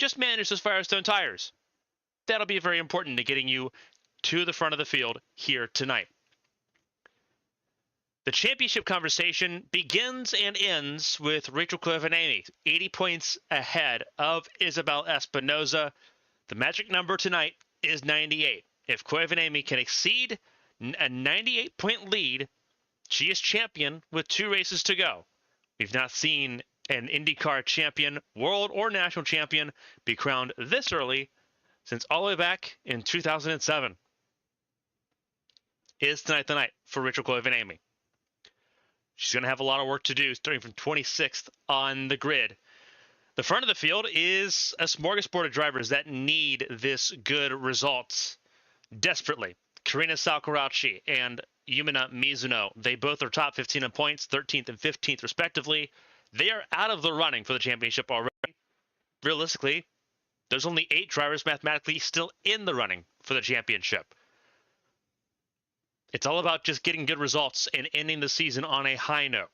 just manage those Firestone tires. That'll be very important to getting you to the front of the field here tonight. The championship conversation begins and ends with Rachel Coivinami, 80 points ahead of Isabel Espinoza. The magic number tonight is 98. If Coivinami can exceed a 98-point lead, she is champion with 2 races to go. We've not seen an IndyCar champion, world or national champion, be crowned this early since all the way back in 2007. Is tonight the night for Rachel Coivinami? She's going to have a lot of work to do starting from 26th on the grid. The front of the field is a smorgasbord of drivers that need this good results desperately. Karina Salcaracci and Yumina Mizuno, they both are top 15 in points, 13th and 15th respectively. They are out of the running for the championship already. Realistically, there's only 8 drivers mathematically still in the running for the championship. It's all about just getting good results and ending the season on a high note.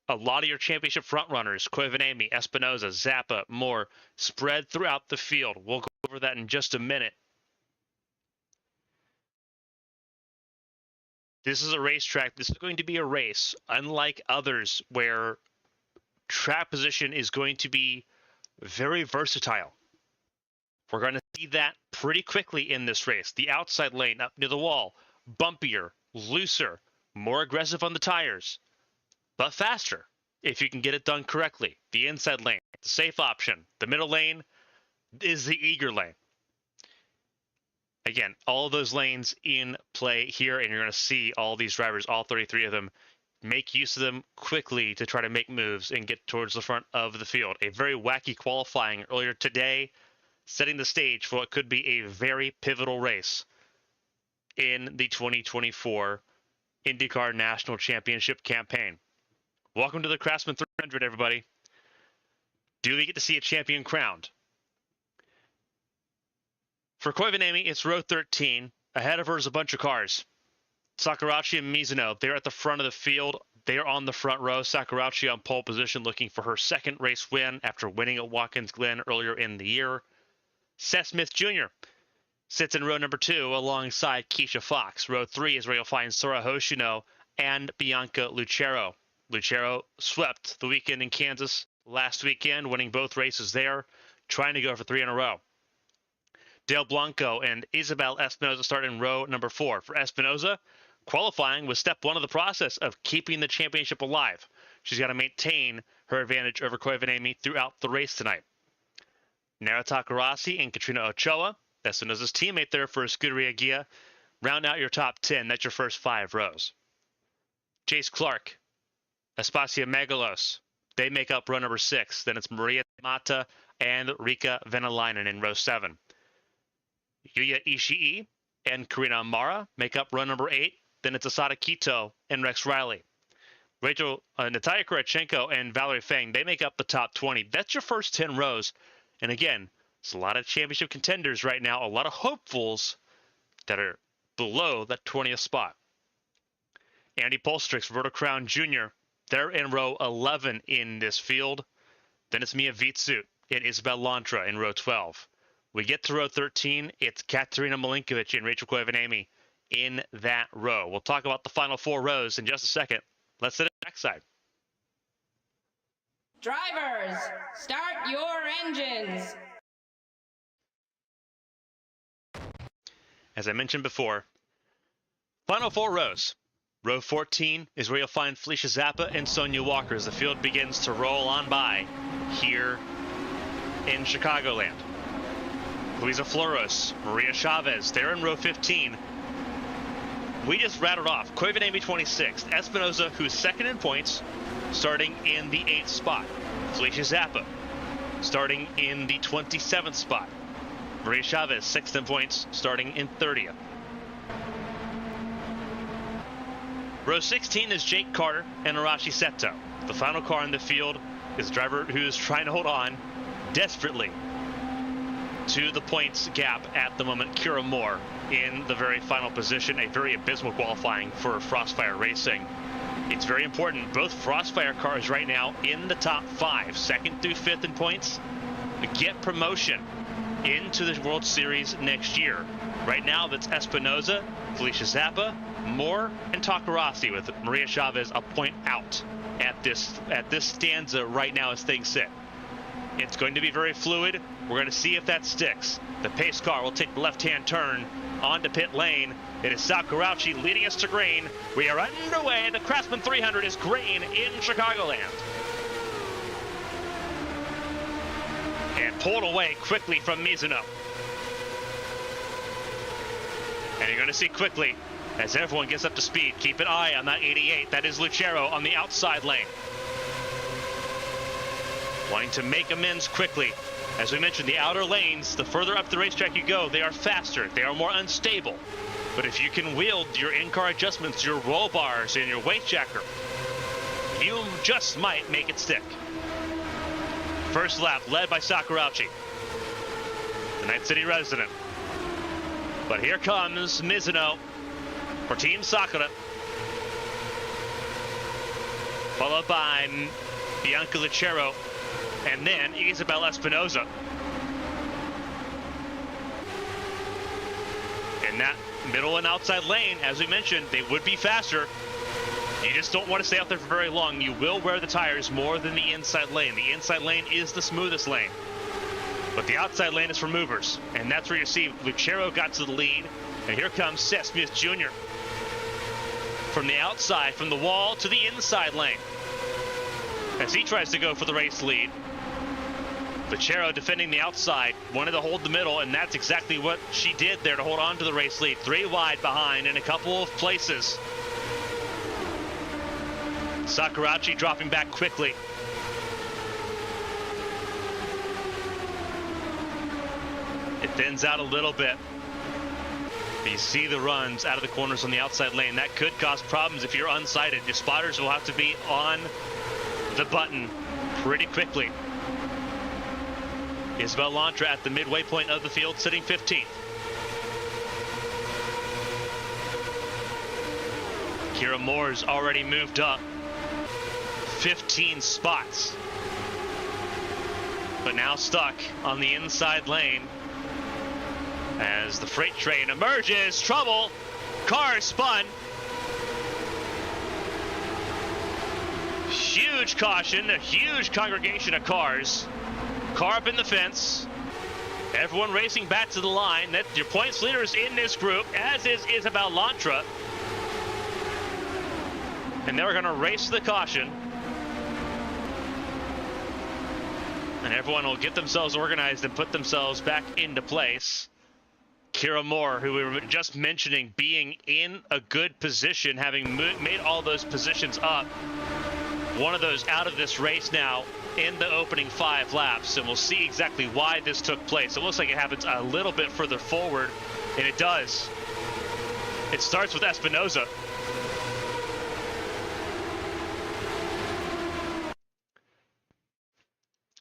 A lot of your championship frontrunners, Coivinami, Espinoza, Zappa, Moore, spread throughout the field. We'll go over that in just a minute. This is a racetrack. This is going to be a race, unlike others, where track position is going to be very versatile. We're going to see that pretty quickly in this race. The outside lane up near the wall, bumpier, looser, more aggressive on the tires, but faster if you can get it done correctly. The inside lane, the safe option. The middle lane is the eager lane. Again, all of those lanes in play here, and you're going to see all these drivers, all 33 of them, make use of them quickly to try to make moves and get towards the front of the field. A very wacky qualifying earlier today, setting the stage for what could be a very pivotal race in the 2024 IndyCar National Championship campaign. Welcome to the Craftsman 300, everybody. Do we get to see a champion crowned? For Coivinami, it's row 13. Ahead of her is a bunch of cars. Salcaracci and Mizuno, they're at the front of the field. They are on the front row. Salcaracci on pole position, looking for her second race win after winning at Watkins Glen earlier in the year. Seth Smith Jr. sits in row number 2 alongside Keisha Fox. Row 3 is where you'll find Sora Hoshino and Bianca Lucero. Lucero swept the weekend in Kansas last weekend, winning both races there, trying to go for 3 in a row. Dale Blanco and Isabel Espinoza start in row number 4. For Espinoza, qualifying was step 1 of the process of keeping the championship alive. She's got to maintain her advantage over Coivinami throughout the race tonight. Nara Takarasi and Katrina Ochoa, Espinoza's teammate there for Scuderia Ghia, round out your top 10. That's your first 5 rows. Chase Clark, Aspasia Megalos, they make up row number 6. Then it's Maria Mata and Rika Venäläinen in row 7. Yuya Ishii and Karina Amara make up row number 8. Then it's Asada Kito and Rex Riley. Natalia Kurachenko and Valerie Feng, they make up the top 20. That's your first 10 rows. And again, it's a lot of championship contenders right now, a lot of hopefuls that are below that 20th spot. Andy Polstrix, Roberto Crown Jr., they're in row 11 in this field. Then it's Mia Vitsut and Isabel Lantra in row 12. We get to row 13, it's Katerina Malinkovic and Rachel Coivinami in that row. We'll talk about the final 4 rows in just a second. Let's hit the backside. Drivers, start your engines. As I mentioned before, final 4 rows. Row 14 is where you'll find Felicia Zappa and Sonia Walker as the field begins to roll on by here in Chicagoland. Luisa Flores, Maria Chavez, they're in row 15. We just rattled off Coivinami 26th, Espinoza, who's second in points, starting in the 8th spot. Felicia Zappa, starting in the 27th spot. Maria Chavez, 6th in points, starting in 30th. Row 16 is Jake Carter and Arashi Seto. The final car in the field is a driver who is trying to hold on desperately to the points gap at the moment. Kira Moore in the very final position, a very abysmal qualifying for Frostfire Racing. It's very important. Both Frostfire cars right now in the top 5, 2nd through 5th in points. get promotion into the World Series next year. Right now, that's Espinoza, Felicia Zappa, Moore, and Takarasi, with Maria Chavez a point out at this stanza right now as things sit. It's going to be very fluid. We're going to see if that sticks. The pace car will take the left-hand turn onto pit lane. It is Sakurauchi leading us to green. We are underway. The Craftsman 300 is green in Chicagoland. And pulled away quickly from Mizuno. And you're going to see quickly, as everyone gets up to speed, keep an eye on that 88. That is Lucero on the outside lane. Wanting to make amends quickly. As we mentioned, the outer lanes, the further up the racetrack you go, they are faster, they are more unstable. But if you can wield your in-car adjustments, your roll bars, and your weight jacker, you just might make it stick. First lap led by Sakurauchi, the Night City resident. But here comes Mizuno for Team Sakura, followed by Bianca Lucero, and then Isabel Espinoza. In that middle and outside lane, as we mentioned, they would be faster. You just don't want to stay out there for very long. You will wear the tires more than the inside lane. The inside lane is the smoothest lane. But the outside lane is for movers. And that's where you see Lucero got to the lead. And here comes Seth Smith Jr. from the outside, from the wall to the inside lane, as he tries to go for the race lead. Lucero defending the outside, wanted to hold the middle, and that's exactly what she did there to hold on to the race lead. 3 wide behind in a couple of places. Sakurauchi dropping back quickly. It thins out a little bit. You see the runs out of the corners on the outside lane. That could cause problems if you're unsighted. Your spotters will have to be on the button pretty quickly. Isabel Lantra at the midway point of the field, sitting 15th. Kira Moore's already moved up 15 spots, but now stuck on the inside lane as the freight train emerges. Trouble. Car spun. Huge caution, a huge congregation of cars. Car up in the fence. Everyone racing back to the line. That's your points leaders in this group, as is Isabel Lantra. And they're going to race the caution. And everyone will get themselves organized and put themselves back into place. Kira Moore, who we were just mentioning, being in a good position, having made all those positions up. One of those out of this race now in the opening 5 laps, and we'll see exactly why this took place. It looks like it happens a little bit further forward, and it does. It starts with Espinoza.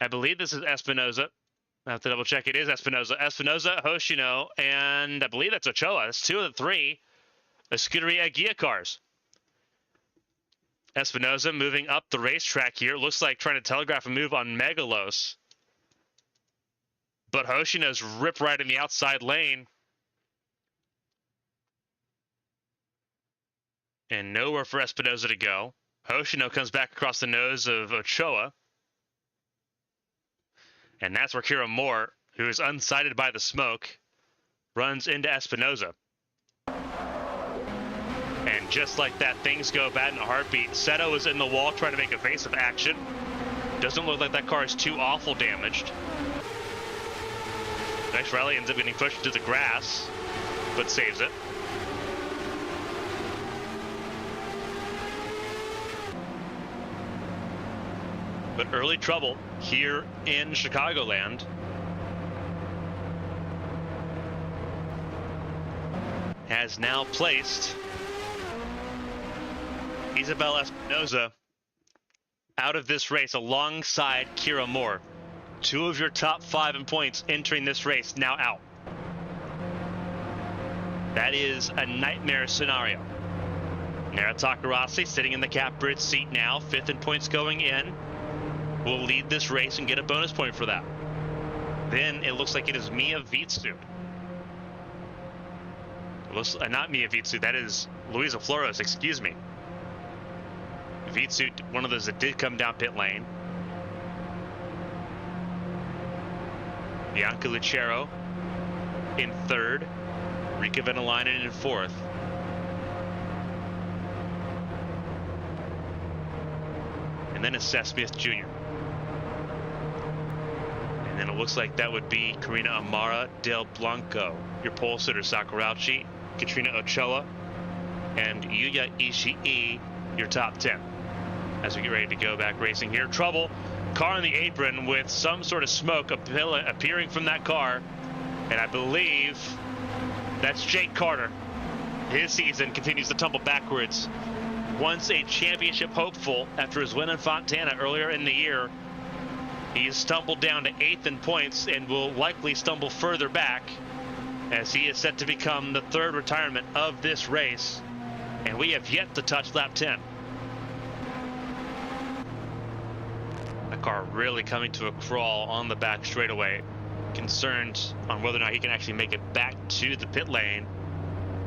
I believe this is Espinoza. I have to double check. It is Espinoza. Espinoza, Hoshino, and I believe that's Ochoa. It's 2 of the 3 Scuderia Gia cars. Espinoza moving up the racetrack here. Looks like trying to telegraph a move on Megalos. But Hoshino's rip right in the outside lane. And nowhere for Espinoza to go. Hoshino comes back across the nose of Ochoa. And that's where Kira Moore, who is unsighted by the smoke, runs into Espinoza. And just like that, things go bad in a heartbeat. Seto is in the wall trying to make evasive action. Doesn't look like that car is too awful damaged. Next rally ends up getting pushed to the grass, but saves it. But early trouble here in Chicagoland. Has now placed Isabel Espinoza out of this race alongside Kira Moore. 2 of your top 5 in points entering this race now out. That is a nightmare scenario. Nara Takarasi sitting in the cap bridge seat now, 5th in points going in. Will lead this race and get a bonus point for that. Then it looks like it is Mia Vitsut. Not Mia Vitsut, that is Luisa Flores, excuse me. Vitsut, one of those that did come down pit lane. Bianca Lucero in third. Rika Venäläinen in fourth. And then it's Seth Smith Jr. And then it looks like that would be Karina Amara Del Blanco, your pole sitter Sakurauchi, Katrina Ochoa, and Yuya Ishii, your top 10. As we get ready to go back racing here. Trouble, car on the apron with some sort of smoke appearing from that car. And I believe that's Jake Carter. His season continues to tumble backwards. Once a championship hopeful after his win in Fontana earlier in the year, he's stumbled down to 8th in points and will likely stumble further back as he is set to become the third retirement of this race. And we have yet to touch lap 10. That car really coming to a crawl on the back straightaway. Concerned on whether or not he can actually make it back to the pit lane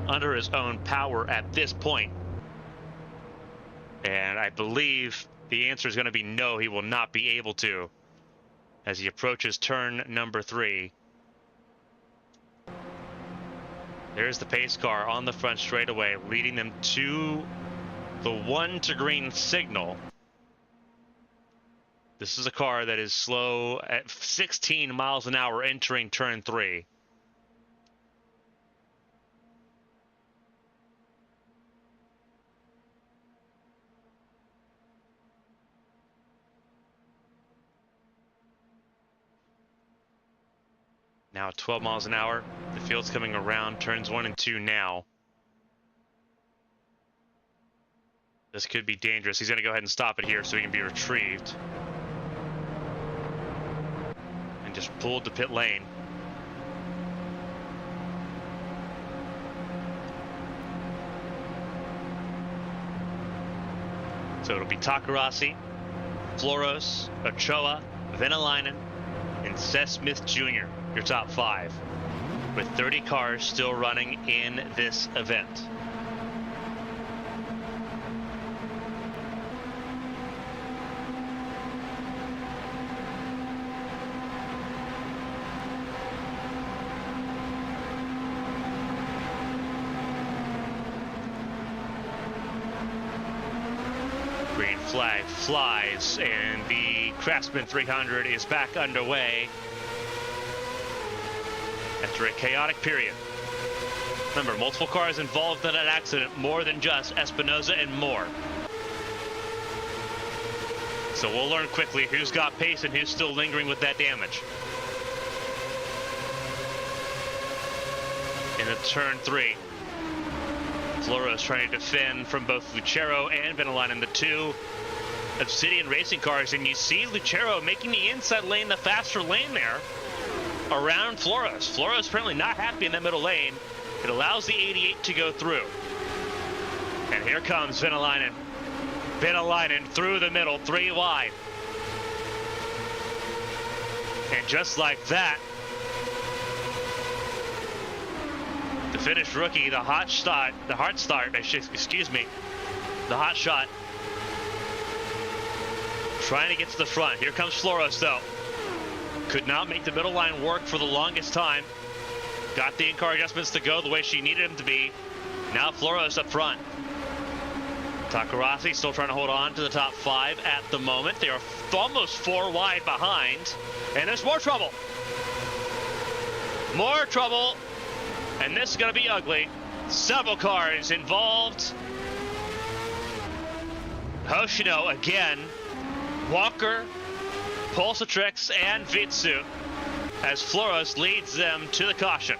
under his own power at this point. And I believe the answer is going to be no, he will not be able to as he approaches turn number 3. There's the pace car on the front straightaway, leading them to the 1 to green signal. This is a car that is slow at 16 miles an hour entering turn 3. Now 12 miles an hour. The field's coming around turns 1 and 2 now. This could be dangerous. He's going to go ahead and stop it here so he can be retrieved. And just pulled the pit lane. So it'll be Takarasi, Flores, Ochoa, Venäläinen, and Seth Smith Jr., your top 5, with 30 cars still running in this event. Green flag flies, and the Craftsman 300 is back underway after a chaotic period. Remember, multiple cars involved in an accident, more than just Espinoza and more. So we'll learn quickly who's got pace and who's still lingering with that damage. Into turn 3. Flores trying to defend from both Lucero and Venäläinen, the 2 Obsidian racing cars, and you see Lucero making the inside lane the faster lane there around Flores. Flores apparently not happy in that middle lane. It allows the 88 to go through. And here comes Venäläinen. Venäläinen through the middle, 3 wide. And just like that, the Finnish rookie, the hot shot, the hot shot, trying to get to the front. Here comes Flores though. Could not make the middle line work for the longest time. Got the in-car adjustments to go the way she needed them to be. Now Flores up front. Takarasi still trying to hold on to the top 5 at the moment. They are almost 4 wide behind. And there's more trouble. More trouble. And this is going to be ugly. Several cars involved. Hoshino again. Walker, Pulsatrix, and Vitsut as Flores leads them to the caution.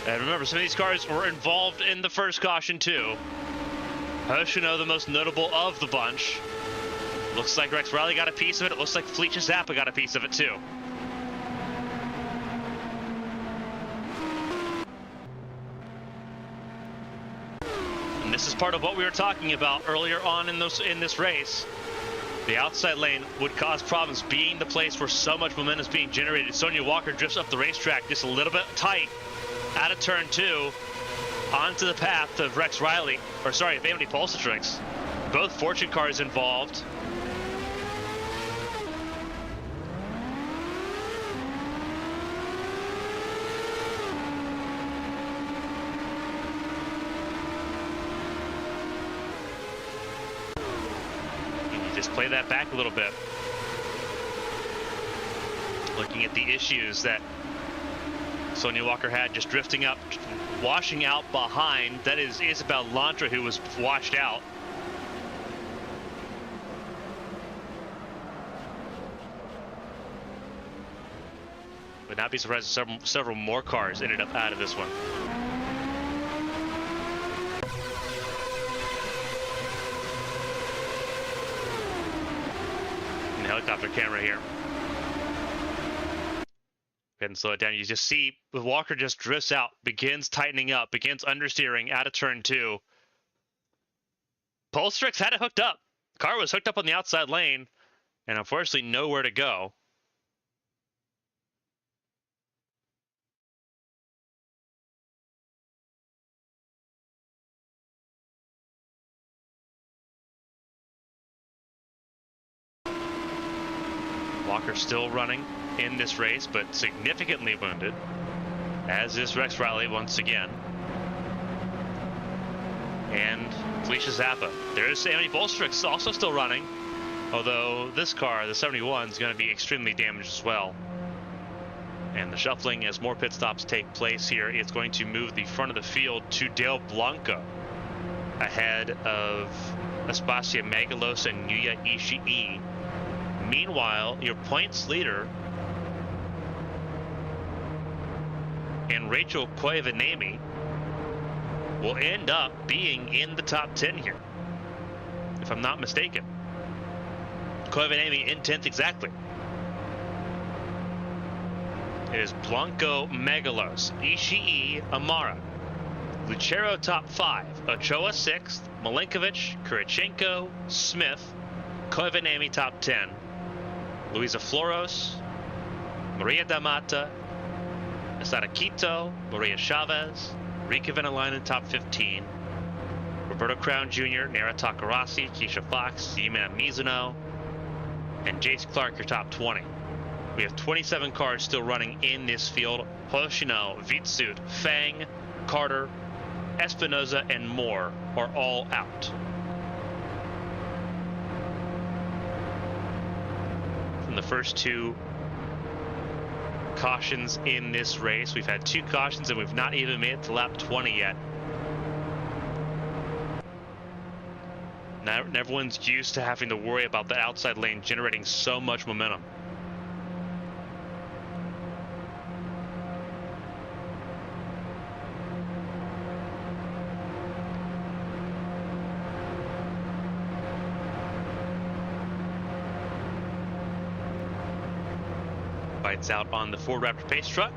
And remember, some of these cars were involved in the first caution too. Hoshino, the most notable of the bunch. Looks like Rex Riley got a piece of it. It looks like Felicia Zappa got a piece of it too. And this is part of what we were talking about earlier on in this race. The outside lane would cause problems, being the place where so much momentum is being generated. Sonia Walker drifts up the racetrack just a little bit tight out of turn 2 onto the path of Rex Riley, or sorry, of Andy Pulsatrix. Both fortune cars involved. Just play that back a little bit. Looking at the issues that Sonia Walker had just drifting up, washing out behind. That is Isabel Lantra, who was washed out. Would not be surprised if several more cars ended up out of this one. Helicopter camera here. Go ahead and slow it down. You just see the Walker just drifts out, begins tightening up, begins understeering out of turn 2. Pulsatrix had it hooked up. Car was hooked up on the outside lane, and unfortunately nowhere to go. Walker still running in this race, but significantly wounded, as is Rex Riley once again. And Felicia Zappa. There's Andy Pulsatrix also still running, although this car, the 71, is going to be extremely damaged as well. And the shuffling as more pit stops take place here, it's going to move the front of the field to Del Blanco, ahead of Aspasia Megalos and Yuya Ishii. Meanwhile, your points leader and Rachel Koivanemi will end up being in the top 10 here, if I'm not mistaken. Koivanemi in 10th exactly. It is Blanco, Megalos, Ishii, Amara, Lucero top 5, Ochoa 6th, Milinkovic, Kurichenko, Smith, Koivanemi top 10. Luisa Floros, Maria Damata, Asada Quito, Maria Chavez, Rika Venelainen top 15, Roberto Crown Jr., Nara Takarasi, Keisha Fox, Yimena Mizuno, and Jace Clark, your top 20. We have 27 cars still running in this field. Hoshino, Vitsut, Fang, Carter, Espinoza, and more are all out. The first 2 cautions in this race. We've had 2 cautions and we've not even made it to lap 20 yet. Now everyone's used to having to worry about the outside lane generating so much momentum. Bites out on the Ford Raptor pace truck.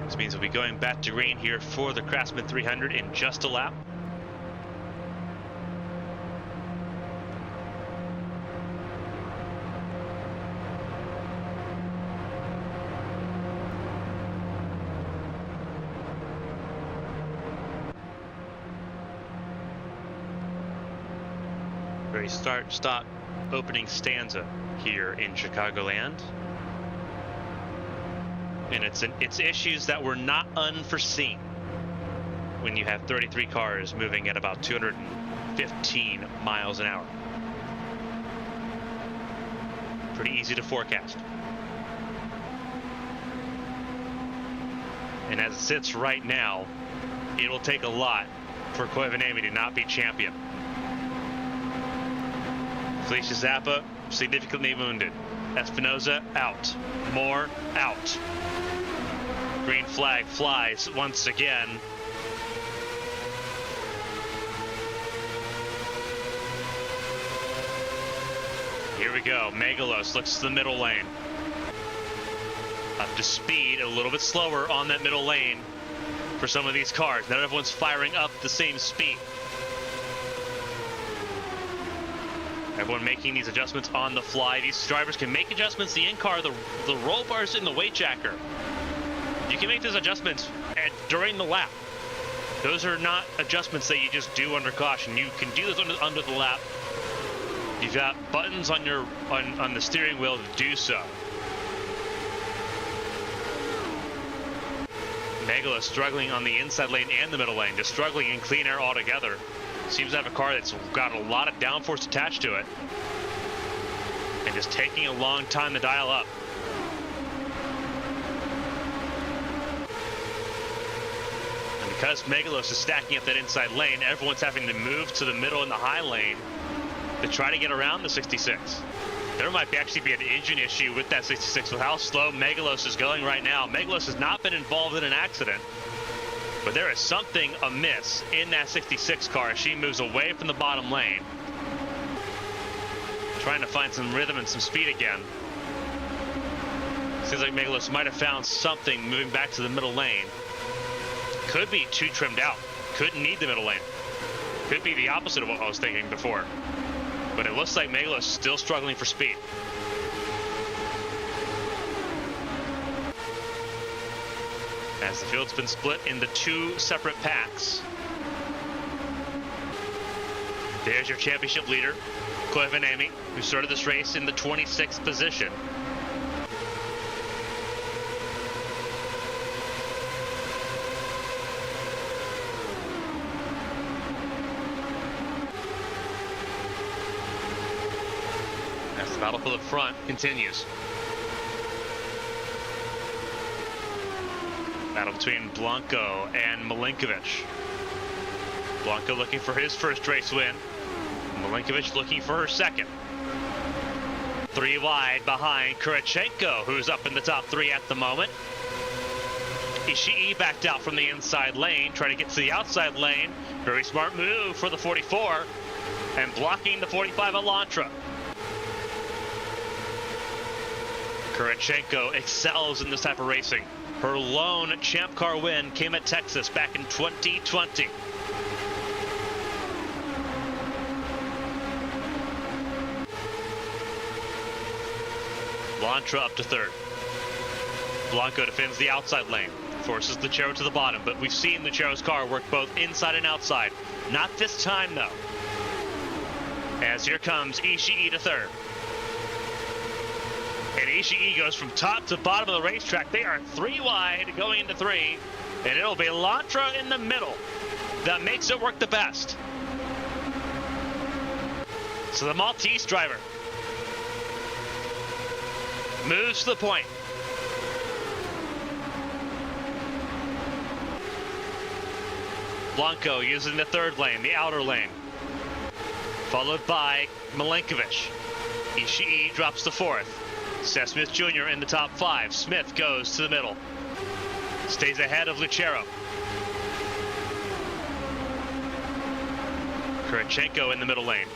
This means we'll be going back to green here for the Craftsman 300 in just a lap. Very start-stop opening stanza here in Chicagoland. And it's issues that were not unforeseen when you have 33 cars moving at about 215 miles an hour. Pretty easy to forecast. And as it sits right now, it will take a lot for Koivanemi to not be champion. Felicia Zappa significantly wounded. Espinoza out. Moore out. Green flag flies once again. Here we go. Megalos looks to the middle lane. Up to speed, a little bit slower on that middle lane for some of these cars. Not everyone's firing up the same speed. Everyone making these adjustments on the fly. These drivers can make adjustments. The in-car, the roll bars in the weight jacker. You can make those adjustments during the lap. Those are not adjustments that you just do under caution. You can do those under the lap. You've got buttons on your on the steering wheel to do so. Megala struggling on the inside lane and the middle lane, just struggling in clean air altogether. Seems to have a car that's got a lot of downforce attached to it, and just taking a long time to dial up. And because Megalos is stacking up that inside lane, everyone's having to move to the middle and the high lane to try to get around the 66. There might actually be an engine issue with that 66 with how slow Megalos is going right now. Megalos has not been involved in an accident, but there is something amiss in that 66 car as she moves away from the bottom lane, trying to find some rhythm and some speed again. Seems like Megalos might have found something moving back to the middle lane. Could be too trimmed out. Couldn't need the middle lane. Could be the opposite of what I was thinking before. But it looks like Megalos is still struggling for speed. As the field's been split into two separate packs. There's your championship leader, Koivanemi, who started this race in the 26th position. As the battle for the front continues. Battle between Blanco and Milinkovic. Blanco looking for his first race win. Milinkovic looking for her second. 3 wide behind Kurachenko, who's up in the top 3 at the moment. Ishii backed out from the inside lane, trying to get to the outside lane. Very smart move for the 44, and blocking the 45 Elantra. Kurachenko excels in this type of racing. Her lone champ car win came at Texas back in 2020. Elantra up to third. Blanco defends the outside lane, forces Lucero to the bottom, but we've seen Lucero's car work both inside and outside. Not this time, though. As here comes Ishii to third. And Ishii goes from top to bottom of the racetrack. They are 3 wide going into 3, and it'll be Elantra in the middle that makes it work the best. So the Maltese driver moves to the point. Blanco using the third lane, the outer lane, followed by Milinkovic. Ishii drops to fourth. Seth Smith Jr. in the top 5. Smith goes to the middle. Stays ahead of Lucero. Kurachenko in the middle lane.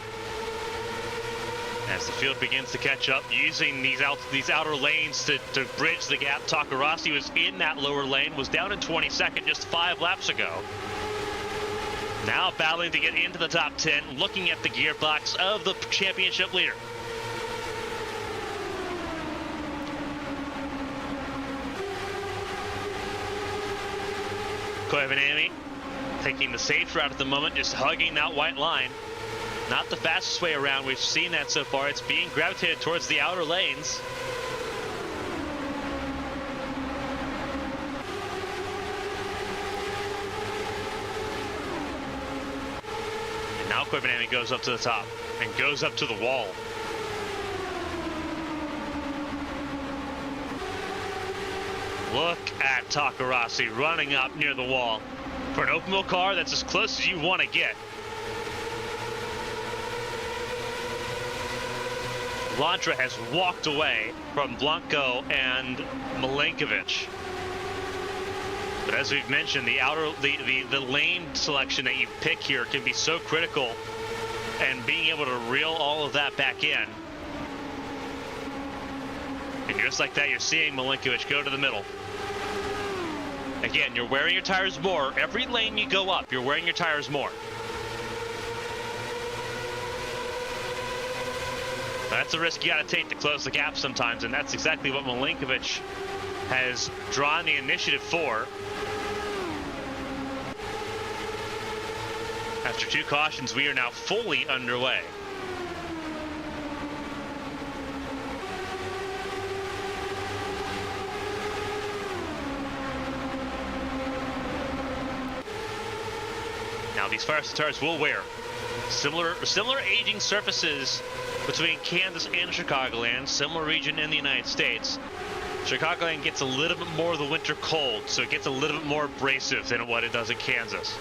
As the field begins to catch up, using these outer lanes to bridge the gap. Takarasi was in that lower lane, was down in 22nd just 5 laps ago. Now battling to get into the top 10, looking at the gearbox of the championship leader. Koivanemi taking the safe route at the moment, just hugging that white line. Not the fastest way around. We've seen that so far. It's being gravitated towards the outer lanes. And now Koivanemi goes up to the top and goes up to the wall. Look at Takarasi running up near the wall. For an open wheel car, that's as close as you want to get. Elantra has walked away from Blanco and Milinkovic. But as we've mentioned, the lane selection that you pick here can be so critical, and being able to reel all of that back in. And just like that, you're seeing Milinkovic go to the middle. Again, you're wearing your tires more. Every lane you go up, you're wearing your tires more. That's a risk you got to take to close the gap sometimes, and that's exactly what Milinkovic has drawn the initiative for. After 2 cautions, we are now fully underway. Now these Firestone tires will wear. Similar aging surfaces between Kansas and Chicagoland, similar region in the United States. Chicagoland gets a little bit more of the winter cold, so it gets a little bit more abrasive than what it does in Kansas.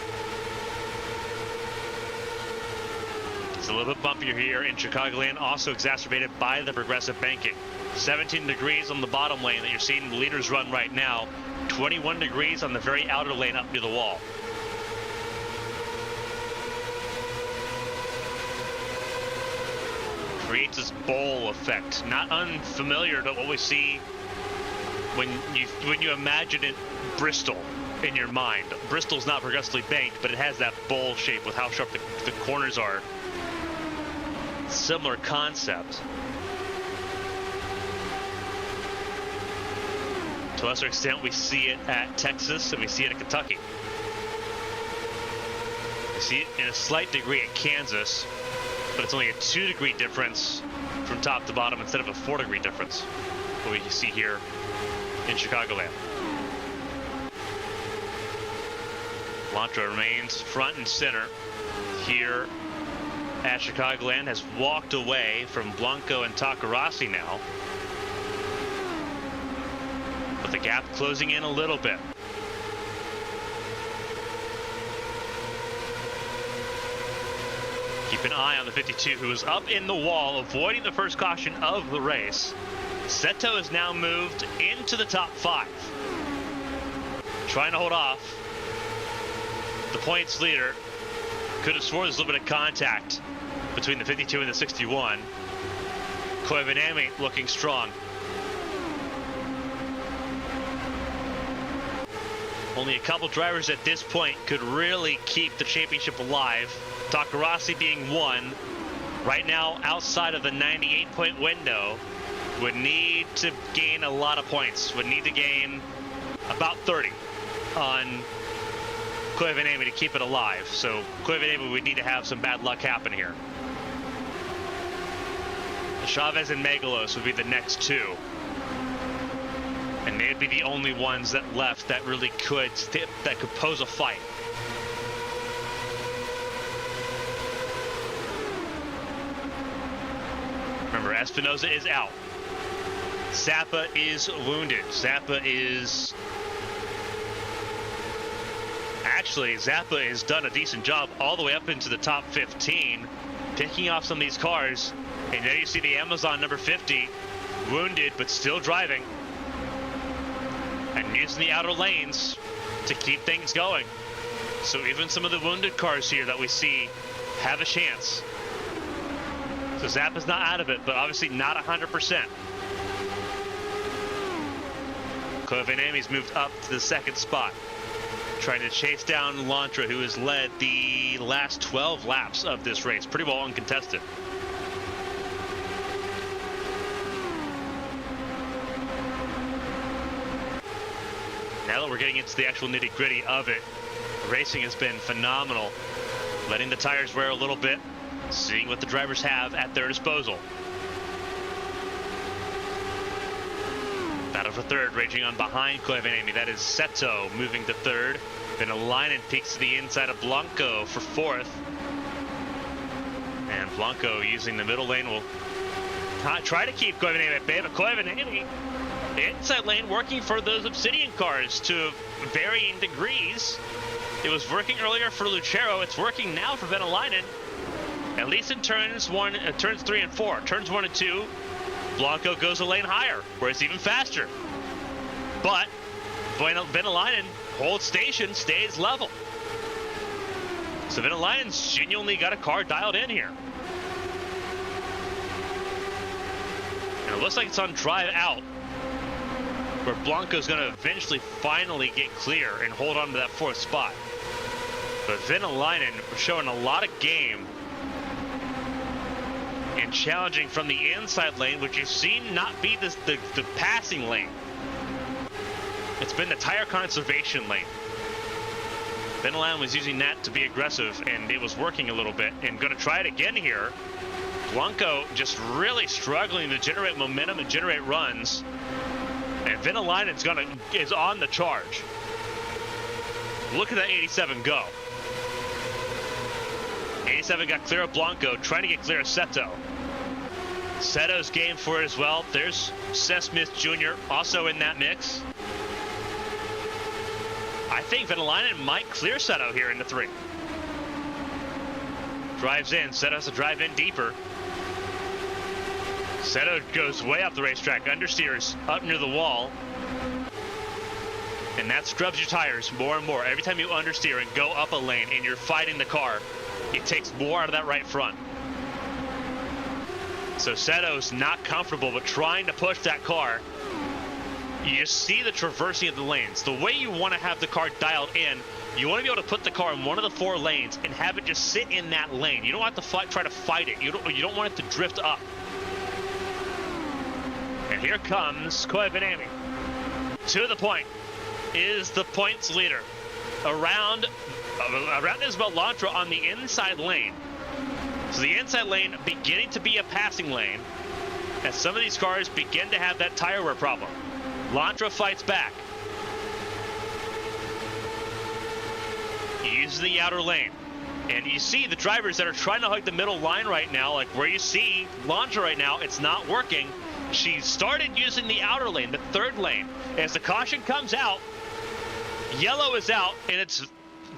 It's a little bit bumpier here in Chicagoland, also exacerbated by the progressive banking. 17 degrees on the bottom lane that you're seeing the leaders run right now, 21 degrees on the very outer lane up near the wall. Creates this bowl effect, not unfamiliar to what we see when you imagine it Bristol in your mind. Bristol's not progressively banked, but it has that bowl shape with how sharp the corners are. Similar concept. To a lesser extent, we see it at Texas and we see it at Kentucky. We see it in a slight degree at Kansas, but it's only a 2-degree difference from top to bottom instead of a 4-degree difference, what we see here in Chicagoland. Lantra remains front and center here at Chicagoland, has walked away from Blanco and Takarasi now, with the gap closing in a little bit. Keep an eye on the 52, who is up in the wall, avoiding the first caution of the race. Seto has now moved into the top 5, trying to hold off the points leader. Could have sworn there's a little bit of contact between the 52 and the 61. Koivanami looking strong. Only a couple drivers at this point could really keep the championship alive. Takarasi being one. Right now, outside of the 98-point window, would need to gain a lot of points. Would need to gain about 30 on Koivanami to keep it alive. So Koivanami would need to have some bad luck happen here. Chavez and Megalos would be the next 2. And they'd be the only ones that left that really could pose a fight. Remember, Espinoza is out. Zappa is wounded. Actually, Zappa has done a decent job all the way up into the top 15, picking off some of these cars. And there you see the Amazon number 50, wounded but still driving, and using the outer lanes to keep things going. So even some of the wounded cars here that we see have a chance. So Zappa's not out of it, but obviously not 100%. Koivanami's moved up to the 2nd spot, trying to chase down Lantra, who has led the last 12 laps of this race, pretty well uncontested. Now that we're getting into the actual nitty-gritty of it, racing has been phenomenal. Letting the tires wear a little bit, seeing what the drivers have at their disposal. Battle for 3rd, raging on behind Koivanami. That is Seto moving to 3rd. Venalainen peeks to the inside of Blanco for 4th. And Blanco, using the middle lane, will try to keep Koivanami at bay, but Koivanami, the inside lane, working for those Obsidian cars to varying degrees. It was working earlier for Lucero. It's working now for Venalainen. At least in turns 3 and 4. Turns 1 and 2, Blanco goes a lane higher, where it's even faster. But Venalainen holds station, stays level. So Venalainen's genuinely got a car dialed in here. And it looks like it's on drive out, where Blanco's going to eventually finally get clear and hold on to that 4th spot. But Venalainen showing a lot of game and challenging from the inside lane, which you've seen not be the passing lane. It's been the tire conservation lane. Benelan was using that to be aggressive, and it was working a little bit, and going to try it again here. Blanco just really struggling to generate momentum and generate runs. And Venalainen's is on the charge. Look at that 87 go. 87 got clear of Blanco, trying to get clear of Seto. Seto's game for it as well. There's Seth Smith Jr. also in that mix. I think Venalainen might clear Seto here in the 3. Drives in. Seto has to drive in deeper. Seto goes way up the racetrack, understeers up near the wall. And that scrubs your tires more and more. Every time you understeer and go up a lane and you're fighting the car, it takes more out of that right front. So Seto's not comfortable, but trying to push that car. You just see the traversing of the lanes. The way you want to have the car dialed in, you want to be able to put the car in one of the 4 lanes and have it just sit in that lane. You don't have to try to fight it. You don't want it to drift up. And here comes Koivu. To the point. Is the points leader. Around Isabel Lantra on the inside lane. So the inside lane beginning to be a passing lane as some of these cars begin to have that tire wear problem. Lantra fights back. He uses the outer lane. And you see the drivers that are trying to hug the middle line right now, like where you see Lantra right now, it's not working. She started using the outer lane, the 3rd lane. As the caution comes out, yellow is out, and it's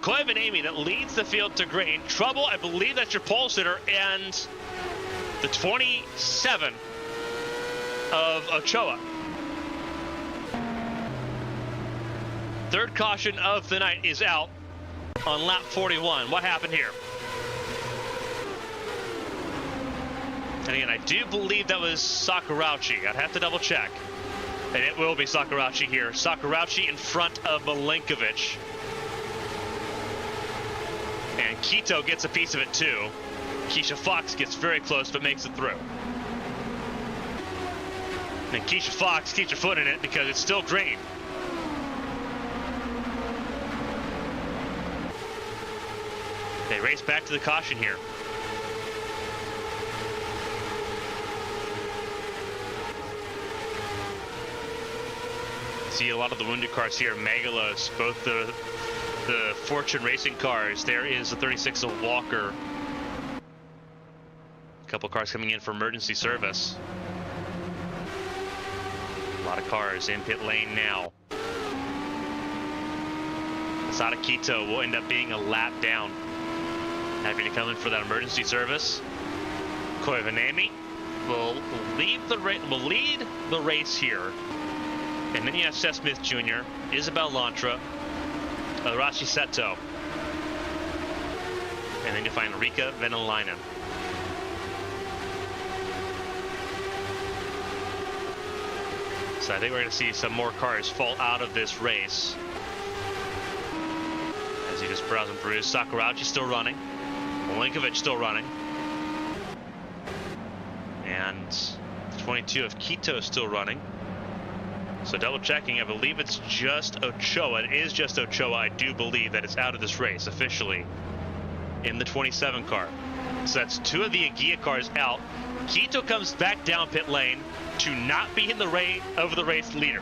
Koivu that leads the field to green. Trouble, I believe that's your pole sitter, and the 27 of Ochoa. 3rd caution of the night is out on lap 41. What happened here? And again, I do believe that was Sakurauchi. I'd have to double check. And it will be Sakurauchi here. Sakurauchi in front of Milinkovic. And Quito gets a piece of it too. Keisha Fox gets very close but makes it through. And Keisha Fox keeps her foot in it because it's still green. They race back to the caution here. See a lot of the wounded cars here. Megalos, both the Fortune Racing cars. There is the 36 of Walker. A couple cars coming in for emergency service. A lot of cars in pit lane now. Asada Quito will end up being a lap down. Happy to come in for that emergency service. Koivu will lead the race here. And then you have Seth Smith Jr., Isabel Lantra, Arashi Seto. And then you find Rika Venalainen. So I think we're going to see some more cars fall out of this race. As you just browse and peruse, Sakurauchi still running. Milinkovic still running. And the 22 of Quito is still running. So double checking, I believe it's just Ochoa. It is just Ochoa. I do believe that it's out of this race officially in the 27 car. So that's 2 of the Agia cars out. Quito comes back down pit lane to not be in the race leader.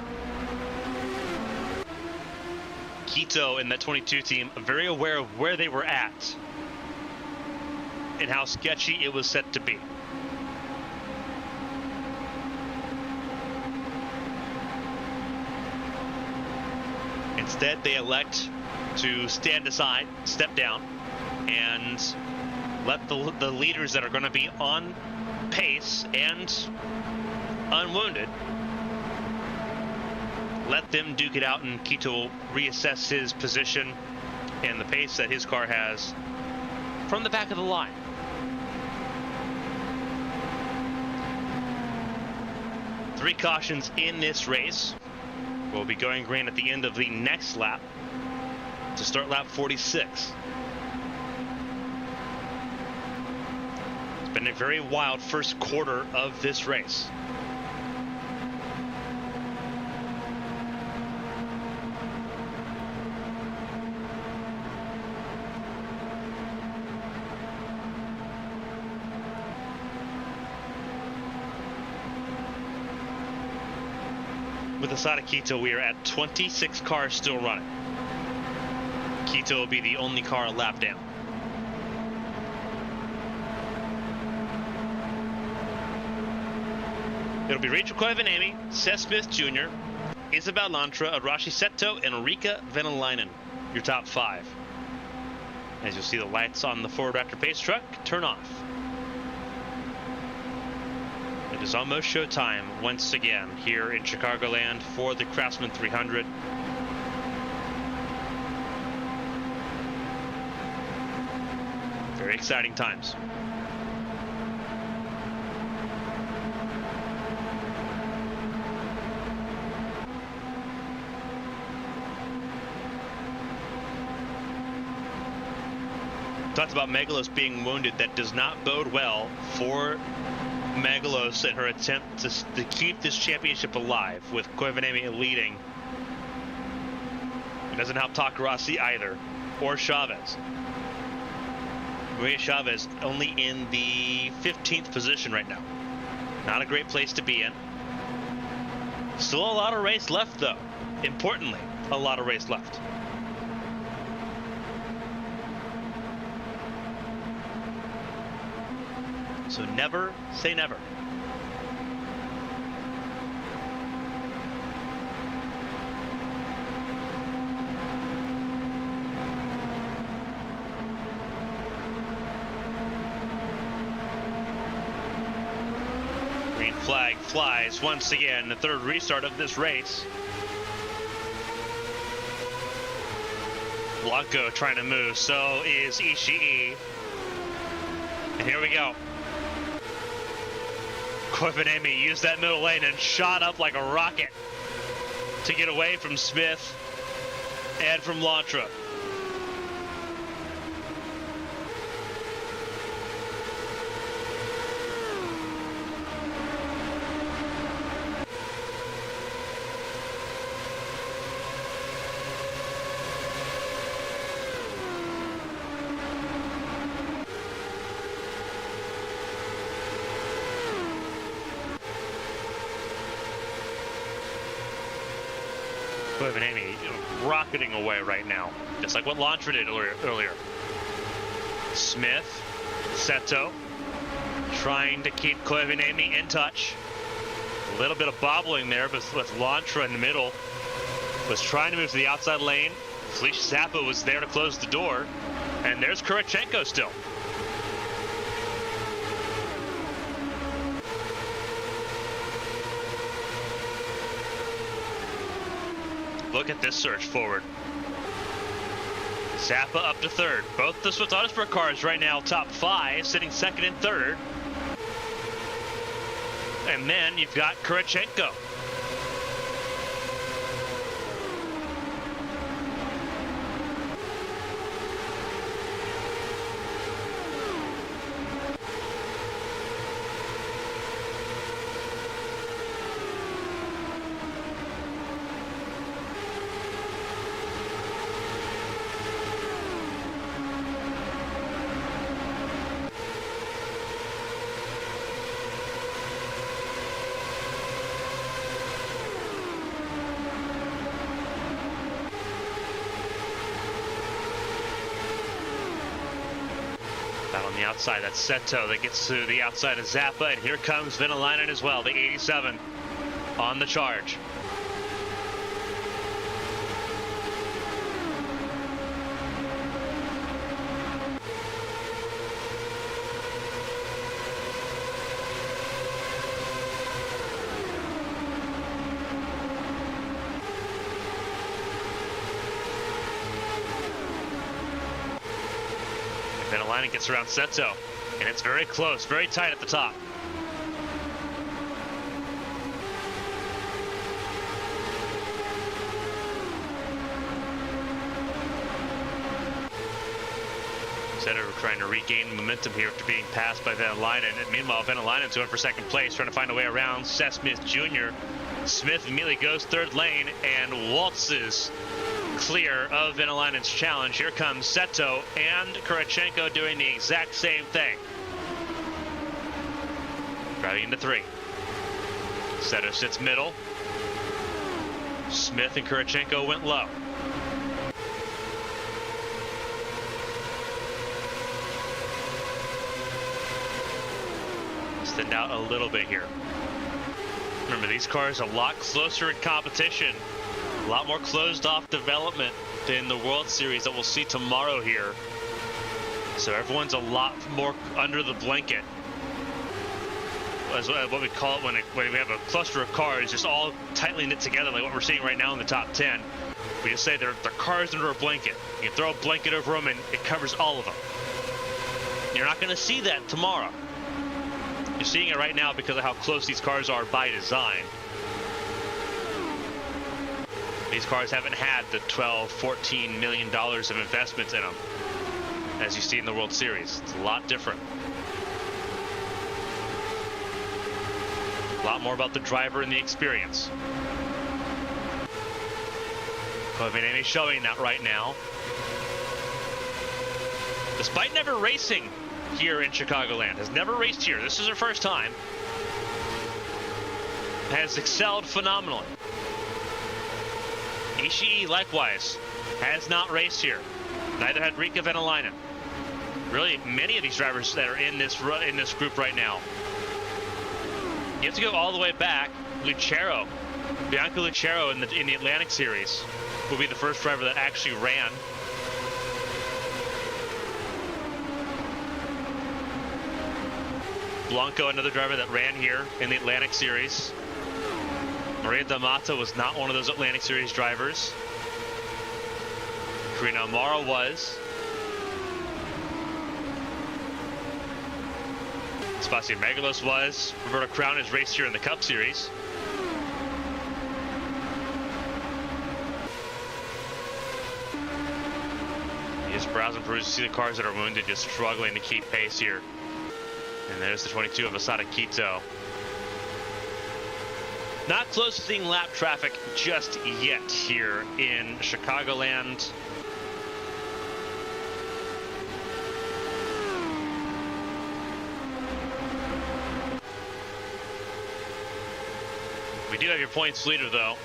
Quito and that 22 team are very aware of where they were at and how sketchy it was set to be. Instead, they elect to stand aside, step down, and let the leaders that are going to be on pace and unwounded, let them duke it out, and Quito will reassess his position and the pace that his car has from the back of the line. Three cautions in this race. We'll be going green at the end of the next lap to start lap 46. Been a very wild first quarter of this race. With the side of Quito, we are at 26 cars still running. Quito will be the only car a lap down. It'll be Rachel Koivuniemen, Seth Smith Jr., Isabel Lantra, Arashi Seto, and Rika Venäläinen, your top 5. As you'll see, the lights on the Ford Raptor pace truck turn off. It is almost showtime once again here in Chicagoland for the Craftsman 300. Very exciting times. Talked about Megalos being wounded. That does not bode well for Megalos and her attempt to keep this championship alive, with Koivuniemen leading. It doesn't help Takarasi either, or Chavez. Maria Chavez only in the 15th position right now. Not a great place to be in. Still a lot of race left though. Importantly, a lot of race left. So never say never. Green flag flies once again, the third restart of this race. Blanco trying to move, so is Ishii. And here we go. Koivuniemen used that middle lane and shot up like a rocket to get away from Smith and from Lantra. Koivuniemen rocketing away right now, just like what Lantra did earlier. Smith, Seto, trying to keep Koivuniemen in touch. A little bit of bobbling there, but with Lantra in the middle, was trying to move to the outside lane. Felicia Zappa was there to close the door, and there's Kurachenko still. Look at this surge forward. Zappa up to third. Both the Swift Autosport cars right now top 5, sitting second and third. And then you've got Kurachenko. Out on the outside, that's Seto that gets to the outside of Zappa, and here comes Venäläinen as well, the 87 on the charge. Venäläinen gets around Seto, and it's very close, very tight at the top. Instead of trying to regain momentum here after being passed by Venäläinen. And meanwhile, Venäläinen's going for second place, trying to find a way around Seth Smith Jr. Smith immediately goes third lane and waltzes clear of Venäläinen's challenge. Here comes Seto and Kurachenko doing the exact same thing. Driving into 3. Seto sits middle. Smith and Kurachenko went low. Thinned out a little bit here. Remember, these cars are a lot closer in competition, a lot more closed off development than the World Series that we'll see tomorrow here. So everyone's a lot more under the blanket. As what we call it when we have a cluster of cars just all tightly knit together, like what we're seeing right now in the top 10. We just say they're cars under a blanket. You can throw a blanket over them and it covers all of them. You're not going to see that tomorrow. You're seeing it right now because of how close these cars are by design. These cars haven't had the $12–14 million of investments in them, as you see in the World Series. It's a lot different. A lot more about the driver and the experience. Koivaniemi showing that right now. Despite never racing here in Chicagoland, has never raced here. This is her first time. Has excelled phenomenally. Ishii likewise has not raced here. Neither had Riikka Venäläinen. Really, many of these drivers that are in this group right now. You have to go all the way back. Lucero, Bianca Lucero in the Atlantic Series will be the first driver that actually ran. Blanco, another driver that ran here in the Atlantic Series. Maria D'Amato was not one of those Atlantic Series drivers. Karina Amaro was. Spasia Megalos was. Roberto Crown has raced here in the Cup Series. You just browse and peruse to see the cars that are wounded, just struggling to keep pace here. And there's the 22 of Asada Quito. Not close to seeing lap traffic just yet here in Chicagoland. We do have your points leader, though,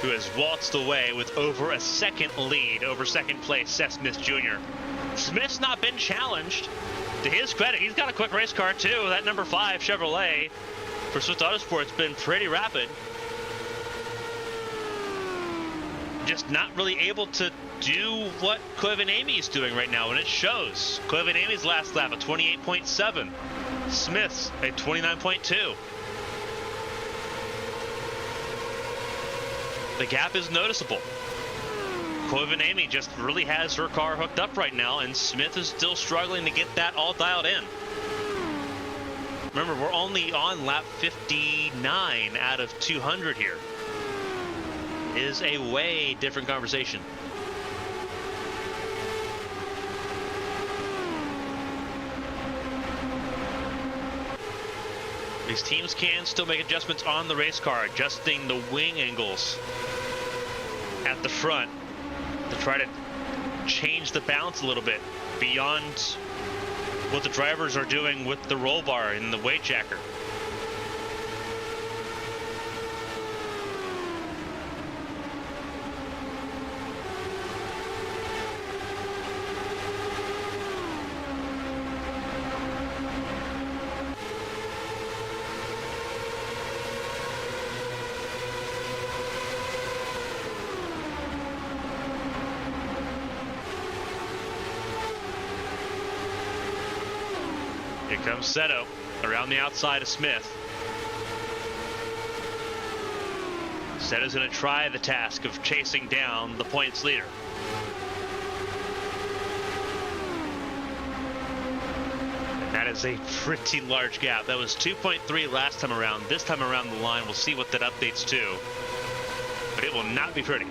who has waltzed away with over a second lead over second place, Seth Smith Jr. Smith's not been challenged. To his credit, he's got a quick race car, too. That number 5 Chevrolet for Swift Autosport's been pretty rapid. Just not really able to do what Koivaniemi is doing right now, and it shows. Koivaniemi's last lap, a 28.7. Smith's a 29.2. The gap is noticeable. Koivaniemi just really has her car hooked up right now, and Smith is still struggling to get that all dialed in. Remember, we're only on lap 59 out of 200 here. It is a way different conversation. These teams can still make adjustments on the race car, adjusting the wing angles at the front to try to change the balance a little bit beyond what the drivers are doing with the roll bar and the weight jacker. Here comes Seto around the outside of Smith. Seto's going to try the task of chasing down the points leader. And that is a pretty large gap. That was 2.3 last time around. This time around the line, we'll see what that updates to. But it will not be pretty.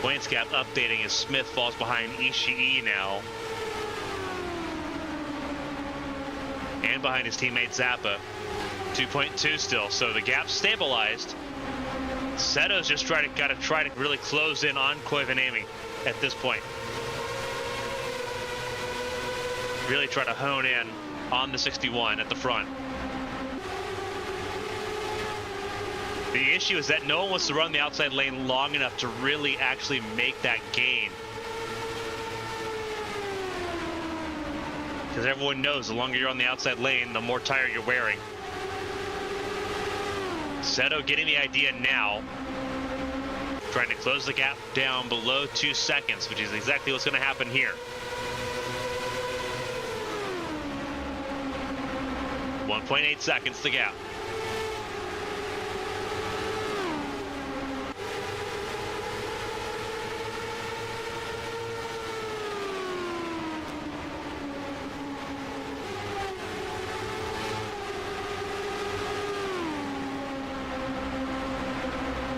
points gap updating as Smith falls behind Ishii now. And behind his teammate Zappa. 2.2 still, so the gap stabilized. Seto's just got to try to really close in on Koivuniemen at this point. Really try to hone in on the 61 at the front. The issue is that no one wants to run the outside lane long enough to really actually make that gain. Because everyone knows the longer you're on the outside lane, the more tire you're wearing. Seto getting the idea now. Trying to close the gap down below 2 seconds, which is exactly what's going to happen here. 1.8 seconds to gap.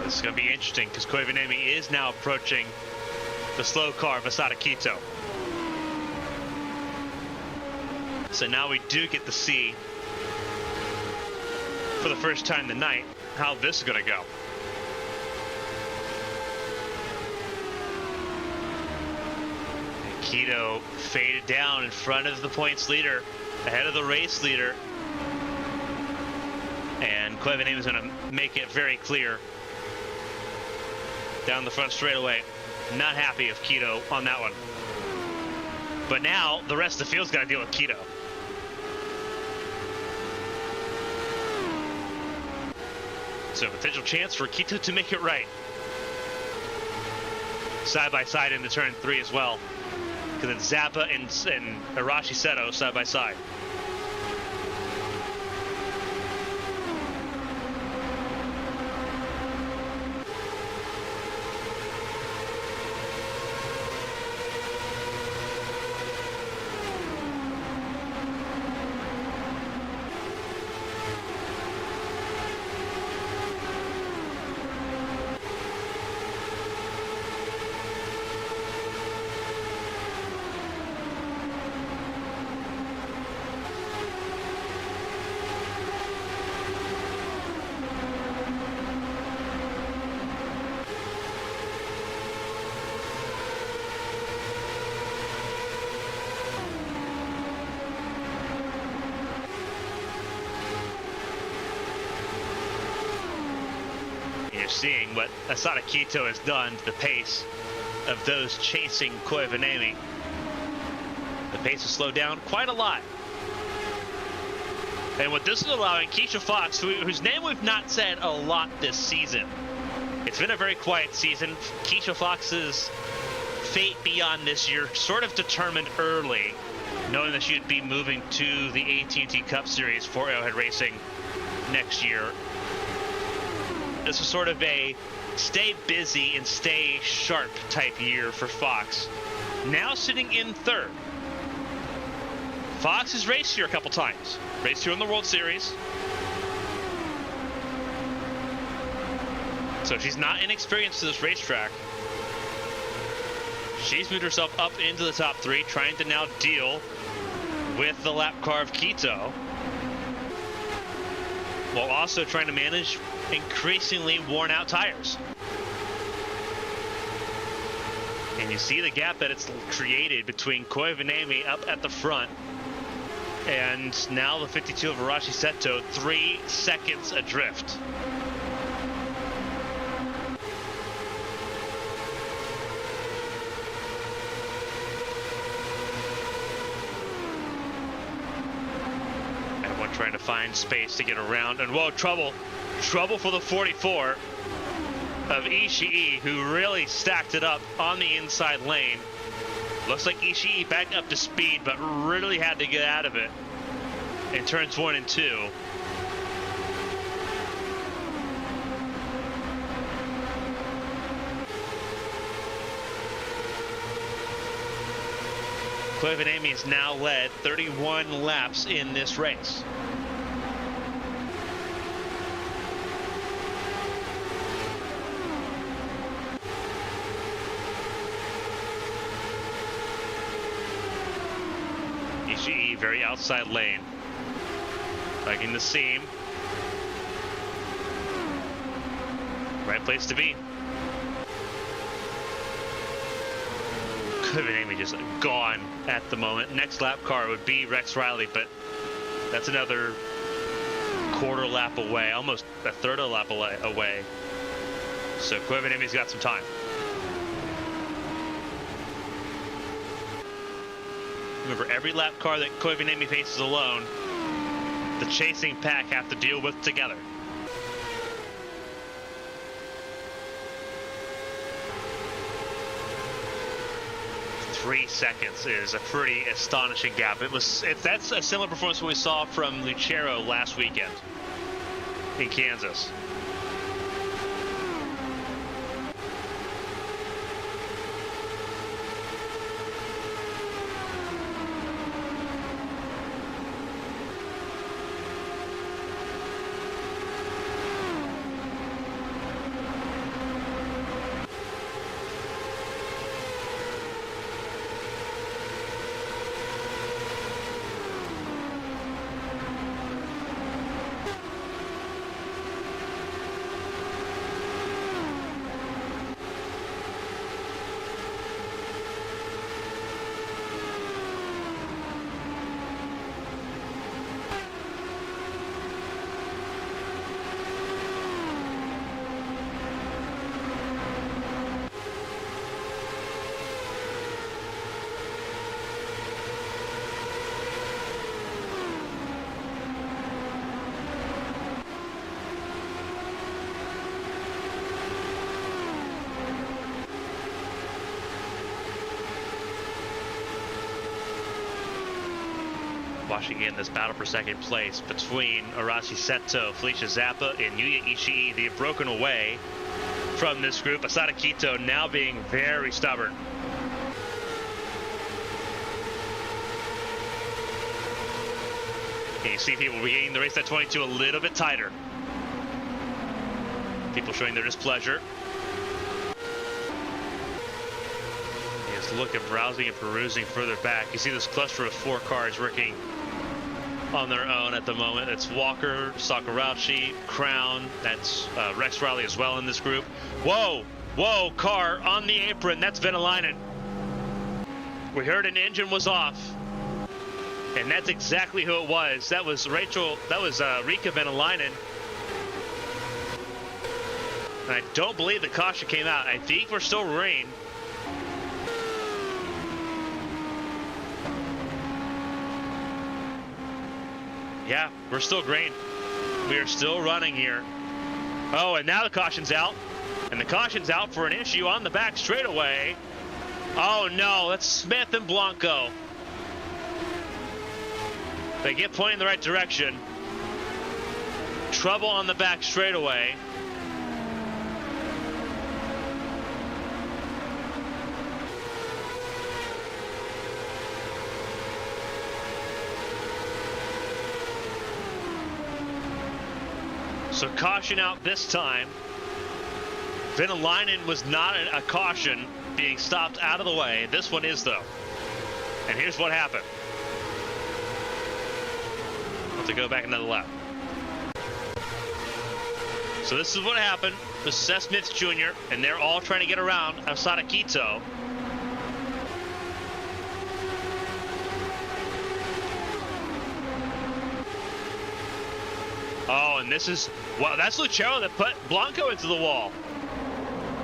This is going to be interesting because Koivuniemen is now approaching the slow car Masada Kito. So now we do get to see, for the first time tonight, how this is going to go. And Kito faded down in front of the points leader, ahead of the race leader. And Koivuniemen is going to make it very clear down the front straightaway. Not happy of Kito on that one. But now the rest of the field's got to deal with Kito. So potential chance for Kito to make it right. Side by side into turn 3 as well. Because it's Zappa and Arashi Seto side by side. Seeing what Asada Kito has done to the pace of those chasing Koivuniemen. The pace has slowed down quite a lot. And what this is allowing Keisha Fox, whose name we've not said a lot this season. It's been a very quiet season. Keisha Fox's fate beyond this year sort of determined early, knowing that she'd be moving to the AT&T Cup Series for Arrowhead Racing next year. This was sort of a stay busy and stay sharp type year for Fox. Now sitting in third. Fox has raced here a couple times. Raced here in the World Series. So she's not inexperienced to this racetrack. She's moved herself up into the top 3, trying to now deal with the lap car of Kito, while also trying to manage increasingly worn out tires. And you see the gap that it's created between Koivuniemen up at the front and now the 52 of Arashi Seto, 3 seconds adrift. Everyone trying to find space to get around, and whoa, trouble for the 44 of Ishii, who really stacked it up on the inside lane. Looks like Ishii back up to speed, but really had to get out of it in turns 1 and 2. Koivuniemen has now led 31 laps in this race. very outside lane. Liking the seam. Right place to be. Could have been Amy just gone at the moment. Next lap car would be Rex Riley, but that's another quarter lap away, almost a third of a lap away. So Quivinimi's got some time. Remember, every lap car that Quivinimi faces alone, the chasing pack have to deal with together. Three seconds is a pretty astonishing gap. That's a similar performance to what we saw from Lucero last weekend in Kansas. Watching again this battle for second place between Arashi Seto, Felicia Zappa, and Yuya Ishii. They have broken away from this group. Asada Kito now being very stubborn. And you see people beginning the race at 22 a little bit tighter. People showing their displeasure. Just look at browsing and perusing further back. You see this cluster of 4 cars working on their own at the moment. It's Walker, Sakurauchi, Crown. That's Rex Riley as well in this group. Whoa, whoa, car on the apron. That's Venäläinen. We heard an engine was off, and that's exactly who it was. That was Rika Venäläinen. And I don't believe the caution came out. I think we're still rain. Yeah, we're still green. We are still running here. Oh, and now the caution's out. And the caution's out for an issue on the back straightaway. Oh no, that's Smith and Blanco. They get pointing in the right direction. Trouble on the back straightaway. So caution out this time. Venäläinen was not a caution being stopped out of the way. This one is though. And here's what happened. I'll have to go back another lap. So this is what happened with Seth Smith Jr. and they're all trying to get around Asada Kito. Oh, and this is, well, that's Lucero that put Blanco into the wall.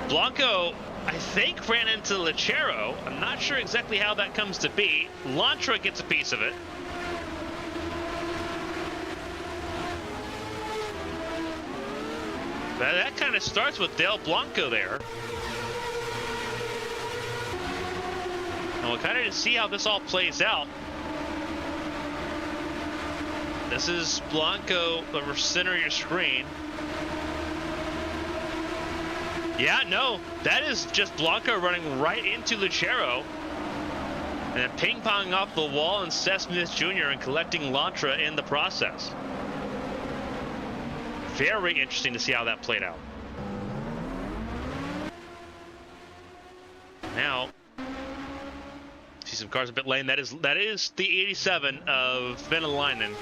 Blanco, I think, ran into Lucero. I'm not sure exactly how that comes to be. Lantra gets a piece of it. That kind of starts with Del Blanco there. And we'll kind of just see how this all plays out. This is Blanco, the center of your screen. Yeah, no, that is just Blanco running right into Lucero. And then ping-ponging off the wall and Seth Smith Jr. and collecting Lantra in the process. Very interesting to see how that played out. Now, some cars a bit lane. That is the 87 of Venäläinen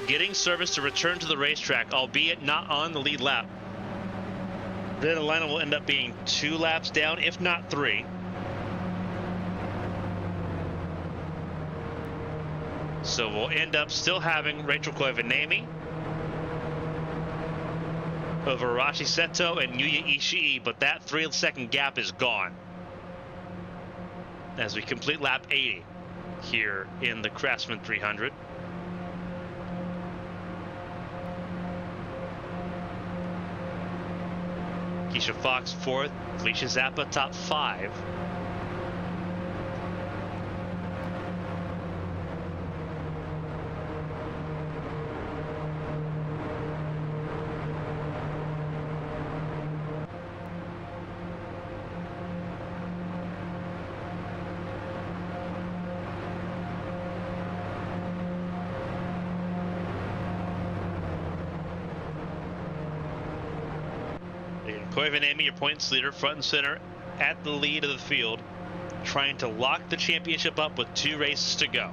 getting service to return to the racetrack, albeit not on the lead lap. Venäläinen will end up being 2 laps down, if not 3. So we'll end up still having Rachel Koivuniemen over Arashi Seto and Yuya Ishii, but that 3-second gap is gone as we complete lap 80 here in the Craftsman 300. Keisha Fox 4th, Felicia Zappa top 5. Koivuniemen, your points leader, front and center at the lead of the field, trying to lock the championship up with 2 races to go.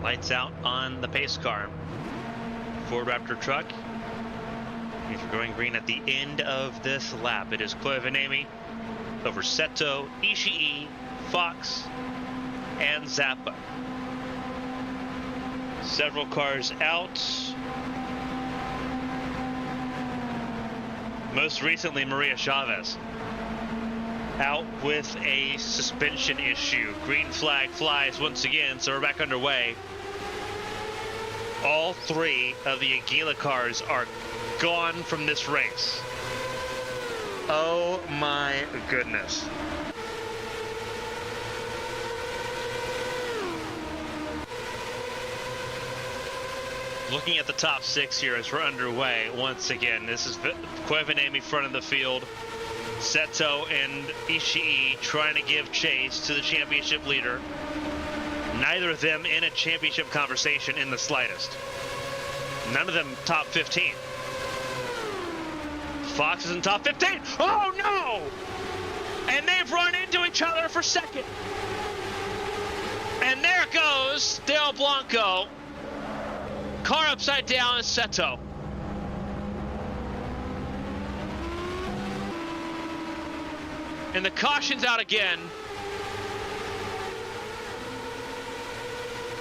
Lights out on the pace car. Ford Raptor truck. If you're going green at the end of this lap, it is Koivuniemen over Seto, Ishii, Fox, and Zappa. Several cars out. Most recently, Maria Chavez out with a suspension issue. Green flag flies once again, so we're back underway. All 3 of the Aguila cars are gone from this race. Oh my goodness. Looking at the top 6 here as we're underway once again. This is Koivuniemen front of the field. Seto and Ishii trying to give chase to the championship leader. Neither of them in a championship conversation in the slightest. None of them top 15. Fox is in top 15. Oh no! And they've run into each other for second. And there goes Del Blanco. Car upside down is Seto. And the caution's out again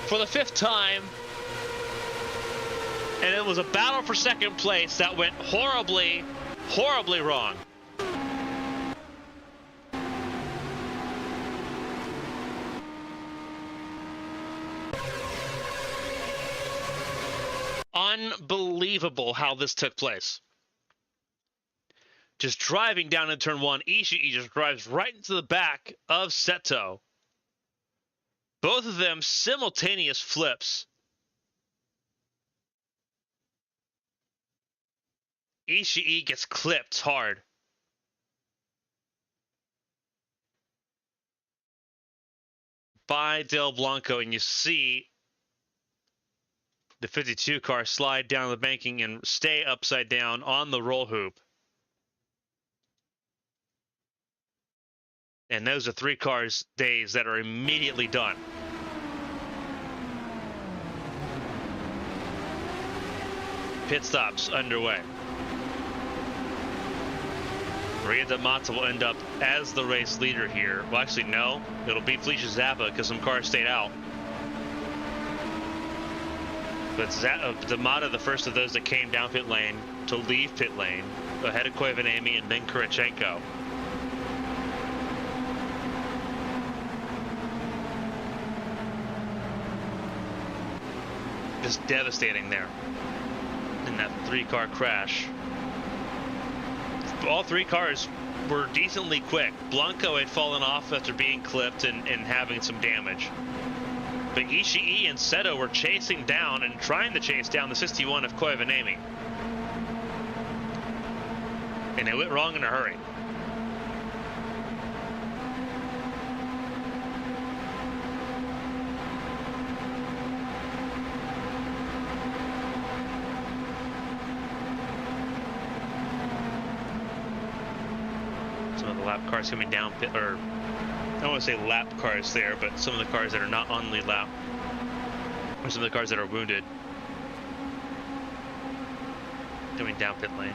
for the 5th time. And it was a battle for second place that went horribly, horribly wrong. Unbelievable how this took place. Just driving down in turn 1, Ishii just drives right into the back of Seto. Both of them simultaneous flips. Ishii gets clipped hard. by Del Blanco, and you see the 52 car slide down the banking and stay upside down on the roll hoop. And those are 3 cars' days that are immediately done. Pit stops underway. Maria D'Amata will end up as the race leader here. Well, actually, no. It'll be Felicia Zappa because some cars stayed out. But D'Amata, the first of those that came down pit lane to leave pit lane, ahead of Koivuniemen and then Kurichenko. Just devastating there in that 3-car crash. All 3 cars were decently quick. Blanco had fallen off after being clipped and having some damage. But Ishii and Seto were chasing down and trying to chase down the 61 of Koivuniemen. And it went wrong in a hurry. Some of the lap cars coming down pit, or I don't want to say lap cars there, but some of the cars that are not on the lap, or some of the cars that are wounded, coming down pit lane.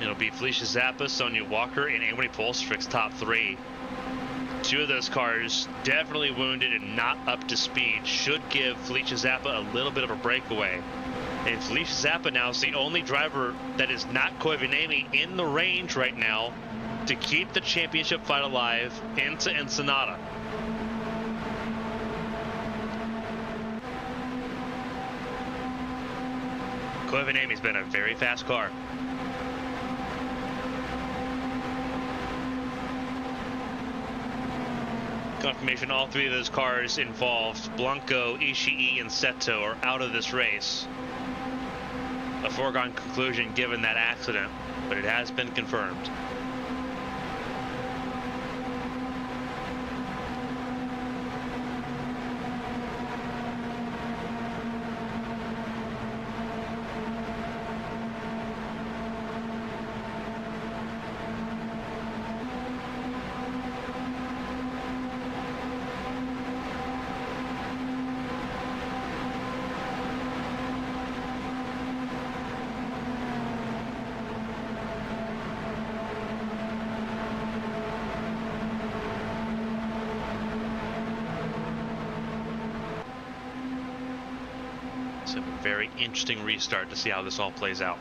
It'll be Felicia Zappa, Sonia Walker, and Amity Polstrik's top 3. 2 of those cars definitely wounded and not up to speed. Should give Felicia Zappa a little bit of a breakaway. And Felicia Zappa now is the only driver that is not Koivuniemen in the range right now to keep the championship fight alive into Ensenada. Koivuniemi's been a very fast car. Confirmation, all 3 of those cars involved, Blanco, Ishii, and Seto, are out of this race. A foregone conclusion given that accident, but it has been confirmed. It's a very interesting restart to see how this all plays out.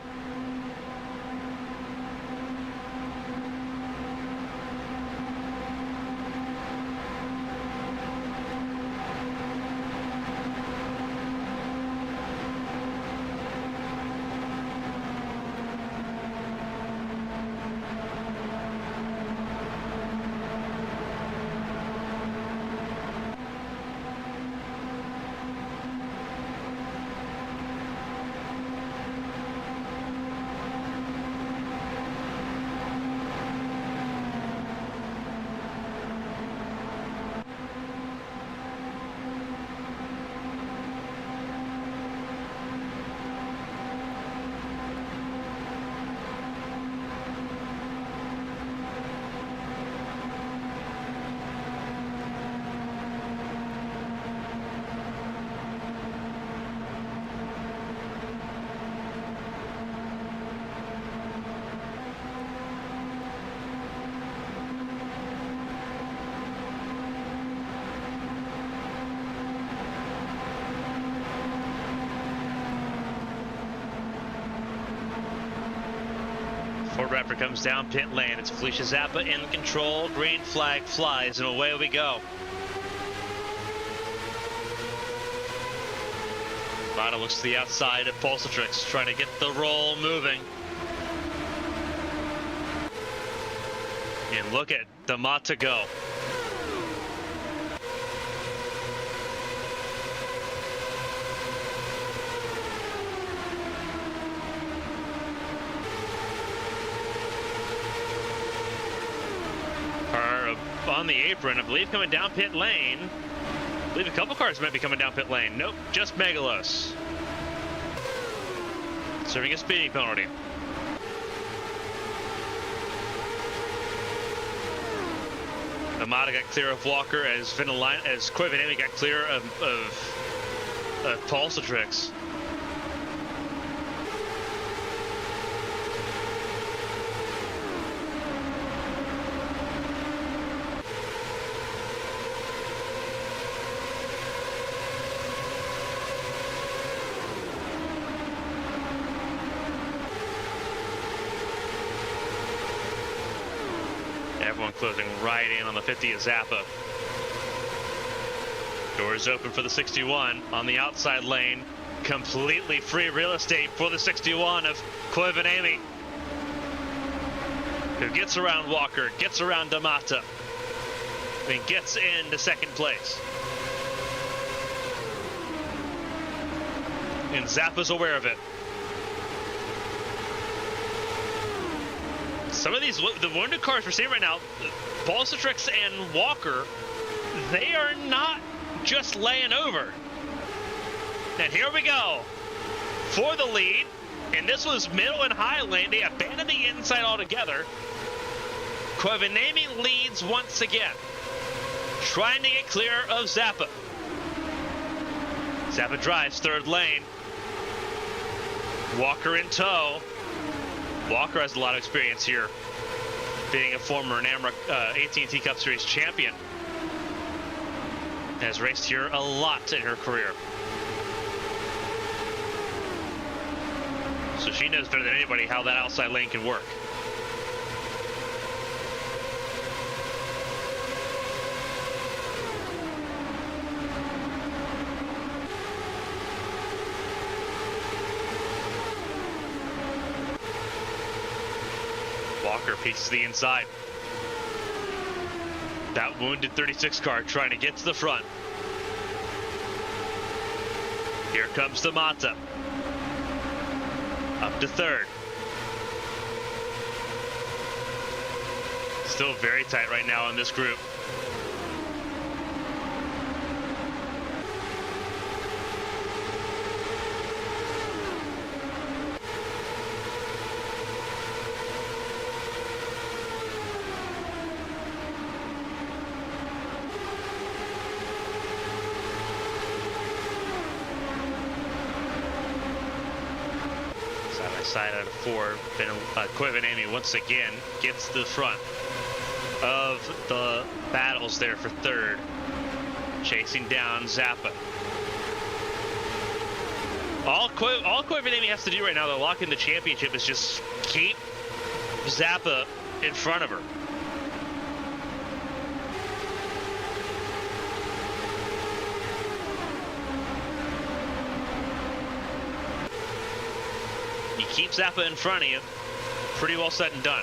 Ford Raptor comes down pit lane. It's Felicia Zappa in control. Green flag flies, and away we go. Vada looks to the outside at Polstrik's, trying to get the roll moving. And look at D'Amata go. On the apron, I believe, coming down pit lane. believe a couple cars might be coming down pit lane. Nope, just Megalos. Serving a speeding penalty. Amada got clear of Walker as Coy Vanemi got clear of Pulsatrix. Everyone closing right in on the 50 of Zappa. Doors open for the 61 on the outside lane. Completely free real estate for the 61 of Coy Vanemi, who gets around Walker, gets around D'Amata, and gets into second place. And Zappa's aware of it. Some of these, the wounded cars we're seeing right now, Pulsatrix and Walker, they are not just laying over. And here we go for the lead. And this was middle and high lane. They abandoned the inside altogether. Coy Vanemi leads once again, trying to get clear of Zappa. Zappa drives third lane. Walker in tow. Walker has a lot of experience here, being a former AT&T Cup Series champion. Has raced here a lot in her career. So she knows better than anybody how that outside lane can work. Walker peeks to the inside. That wounded 36 car trying to get to the front. Here comes D'Amata. Up to third. Still very tight right now in this group. Side out of four. Coy Vanemi once again gets to the front of the battles there for third, chasing down Zappa. All Coy Vanemi has to do right now to lock in the championship is just keep Zappa in front of her. Keep Zappa in front of you, pretty well said and done.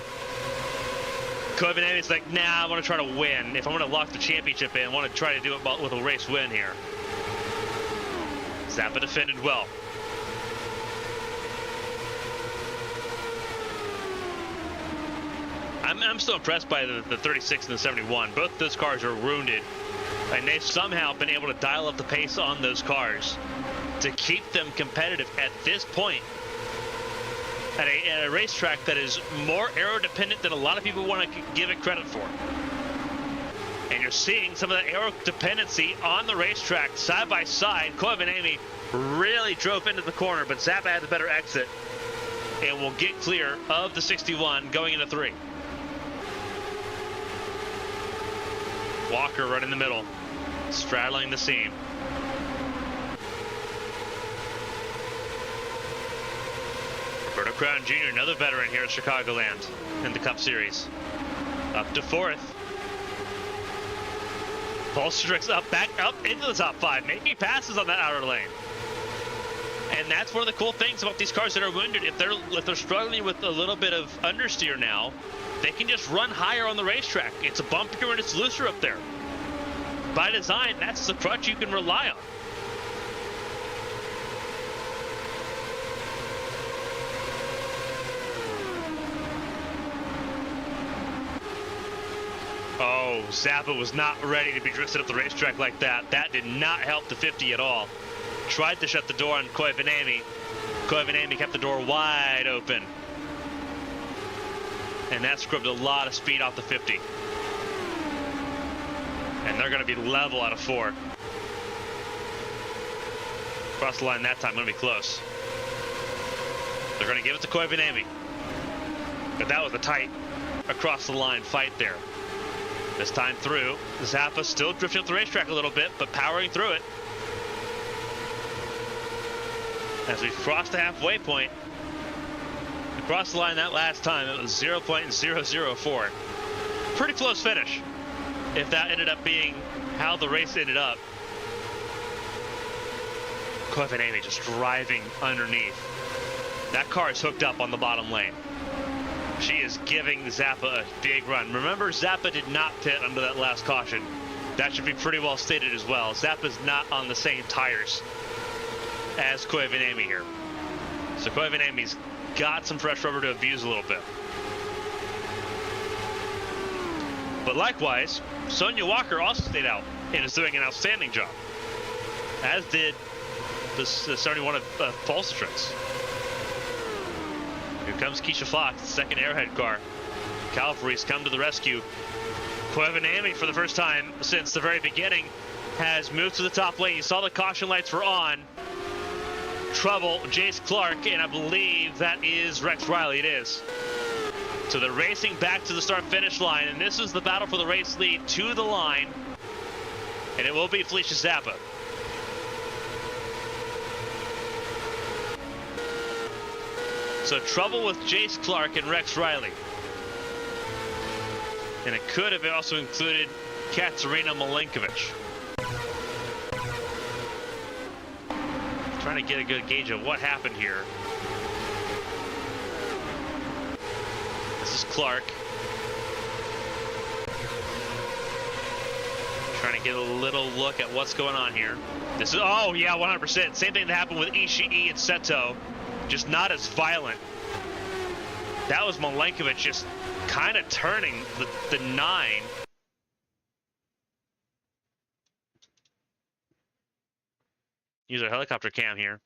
Coy Vanemi's like, nah, I want to try to win. If I'm going to lock the championship in, I want to try to do it with a race win here. Zappa defended well. I'm still impressed by the 36 and the 71. Both those cars are wounded, and they've somehow been able to dial up the pace on those cars to keep them competitive at this point. At a racetrack that is more aero dependent than a lot of people want to give it credit for. And you're seeing some of that aero dependency on the racetrack side by side. Coy Vanemi really drove into the corner, but Zappa had the better exit and will get clear of the 61 going into 3. Walker right in the middle, straddling the seam. Roberto Crown Jr., another veteran here at Chicagoland in the Cup Series. Up to fourth. Pulsatrix back up into the top 5, making passes on that outer lane. And that's one of the cool things about these cars that are wounded. If they're struggling with a little bit of understeer now, they can just run higher on the racetrack. It's a bumpier and it's looser up there. By design, that's the crutch you can rely on. Oh, Oh, Zappa was not ready to be drifted up the racetrack like that. That did not help the 50 at all. Tried to shut the door on Koivanemi. Koivanemi kept the door wide open. And that scrubbed a lot of speed off the 50. And they're going to be level out of 4. Cross the line that time, going to be close. They're going to give it to Koivanemi. But that was a tight across the line fight there. This time through, Zappa still drifting up the racetrack a little bit, but powering through it. As we crossed the halfway point, across the line that last time, it was 0.004. Pretty close finish, if that ended up being how the race ended up. Koivanemi just driving underneath. That car is hooked up on the bottom lane. She is giving Zappa a big run. Remember, Zappa did not pit under that last caution. That should be pretty well stated as well. Zappa's not on the same tires as Koivanemi here. So Koivanemi's got some fresh rubber to abuse a little bit. But likewise, Sonia Walker also stayed out and is doing an outstanding job, as did the 71 of Pulsatrix. Here comes Keisha Fox, second Airhead car. Calvary's come to the rescue. Koivanemi, for the first time since the very beginning, has moved to the top lane. You saw the caution lights were on. Trouble, Jace Clark, and I believe that is Rex Riley. It is. So they're racing back to the start-finish line, and this is the battle for the race lead to the line. And it will be Felicia Zappa. So trouble with Jace Clark and Rex Riley. And it could have also included Katerina Milinkovic. Trying to get a good gauge of what happened here. This is Clark. Trying to get a little look at what's going on here. This is, oh yeah, 100%. Same thing that happened with Ishii and Seto. Just not as violent. That was Milenkovic just kind of turning the 9. Use our helicopter cam here.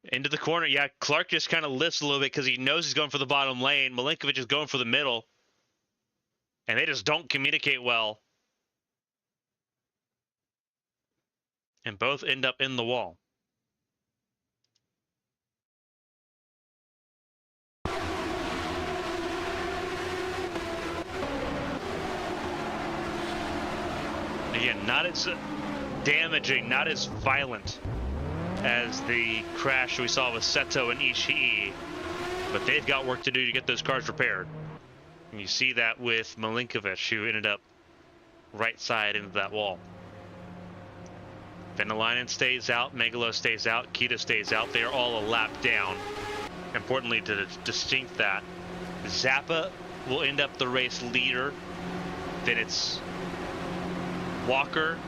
Into the corner. Yeah, Clark just kind of lifts a little bit because he knows he's going for the bottom lane. Milenkovic is going for the middle. And they just don't communicate well. And both end up in the wall. Again, not as damaging, not as violent as the crash we saw with Seto and Ishii, but they've got work to do to get those cars repaired. And you see that with Milinkovic, who ended up right side into that wall. Venelainen stays out, Megalo stays out, Kita stays out. They are all a lap down. Importantly, to distinct that, Zappa will end up the race leader. Then it's Walker,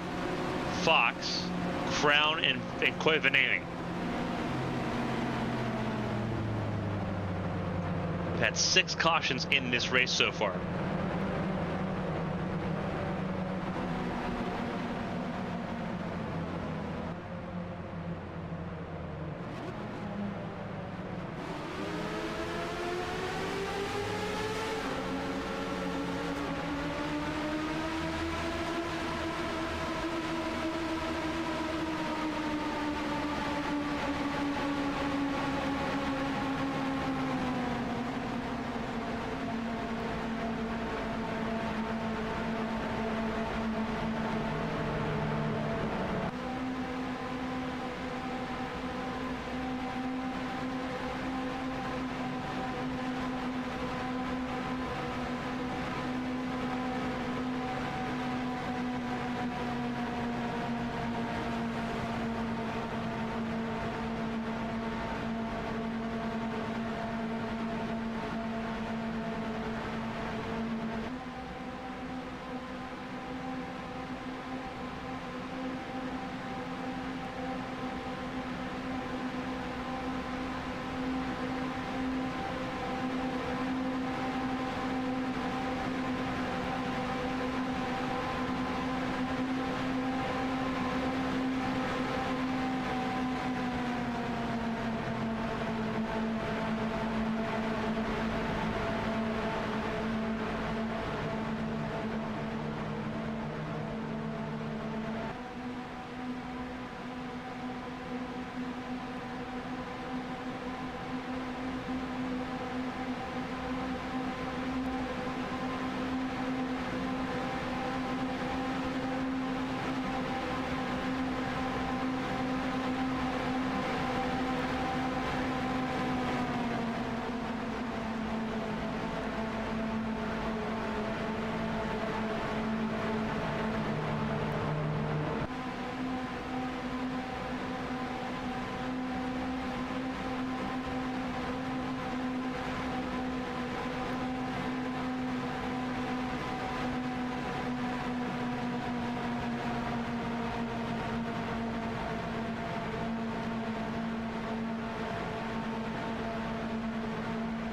Fox, Crown, and Koivanemi. We've had 6 cautions in this race so far.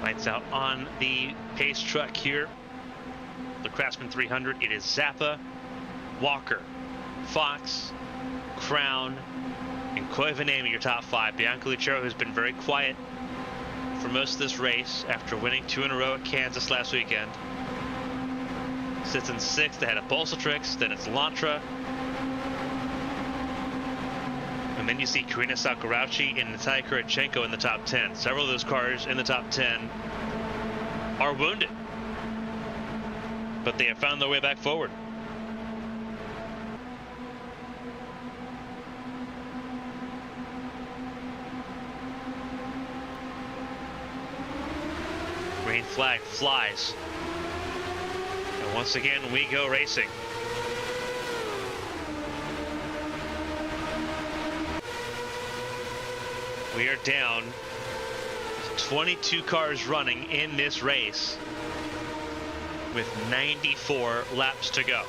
Lights out on the pace truck here. The Craftsman 300. It is Zappa, Walker, Fox, Crown, and Koivu, your top 5. Bianca Lucero, who's been very quiet for most of this race after winning 2 in a row at Kansas last weekend, sits in 6th ahead of Bolsatrix. Then it's Lantra. And then you see Karina Sakurauchi and Natalia Kurachenko in the top 10. Several of those cars in the top 10 are wounded, but they have found their way back forward. Green flag flies. And once again, we go racing. We are down 22 cars running in this race with 94 laps to go.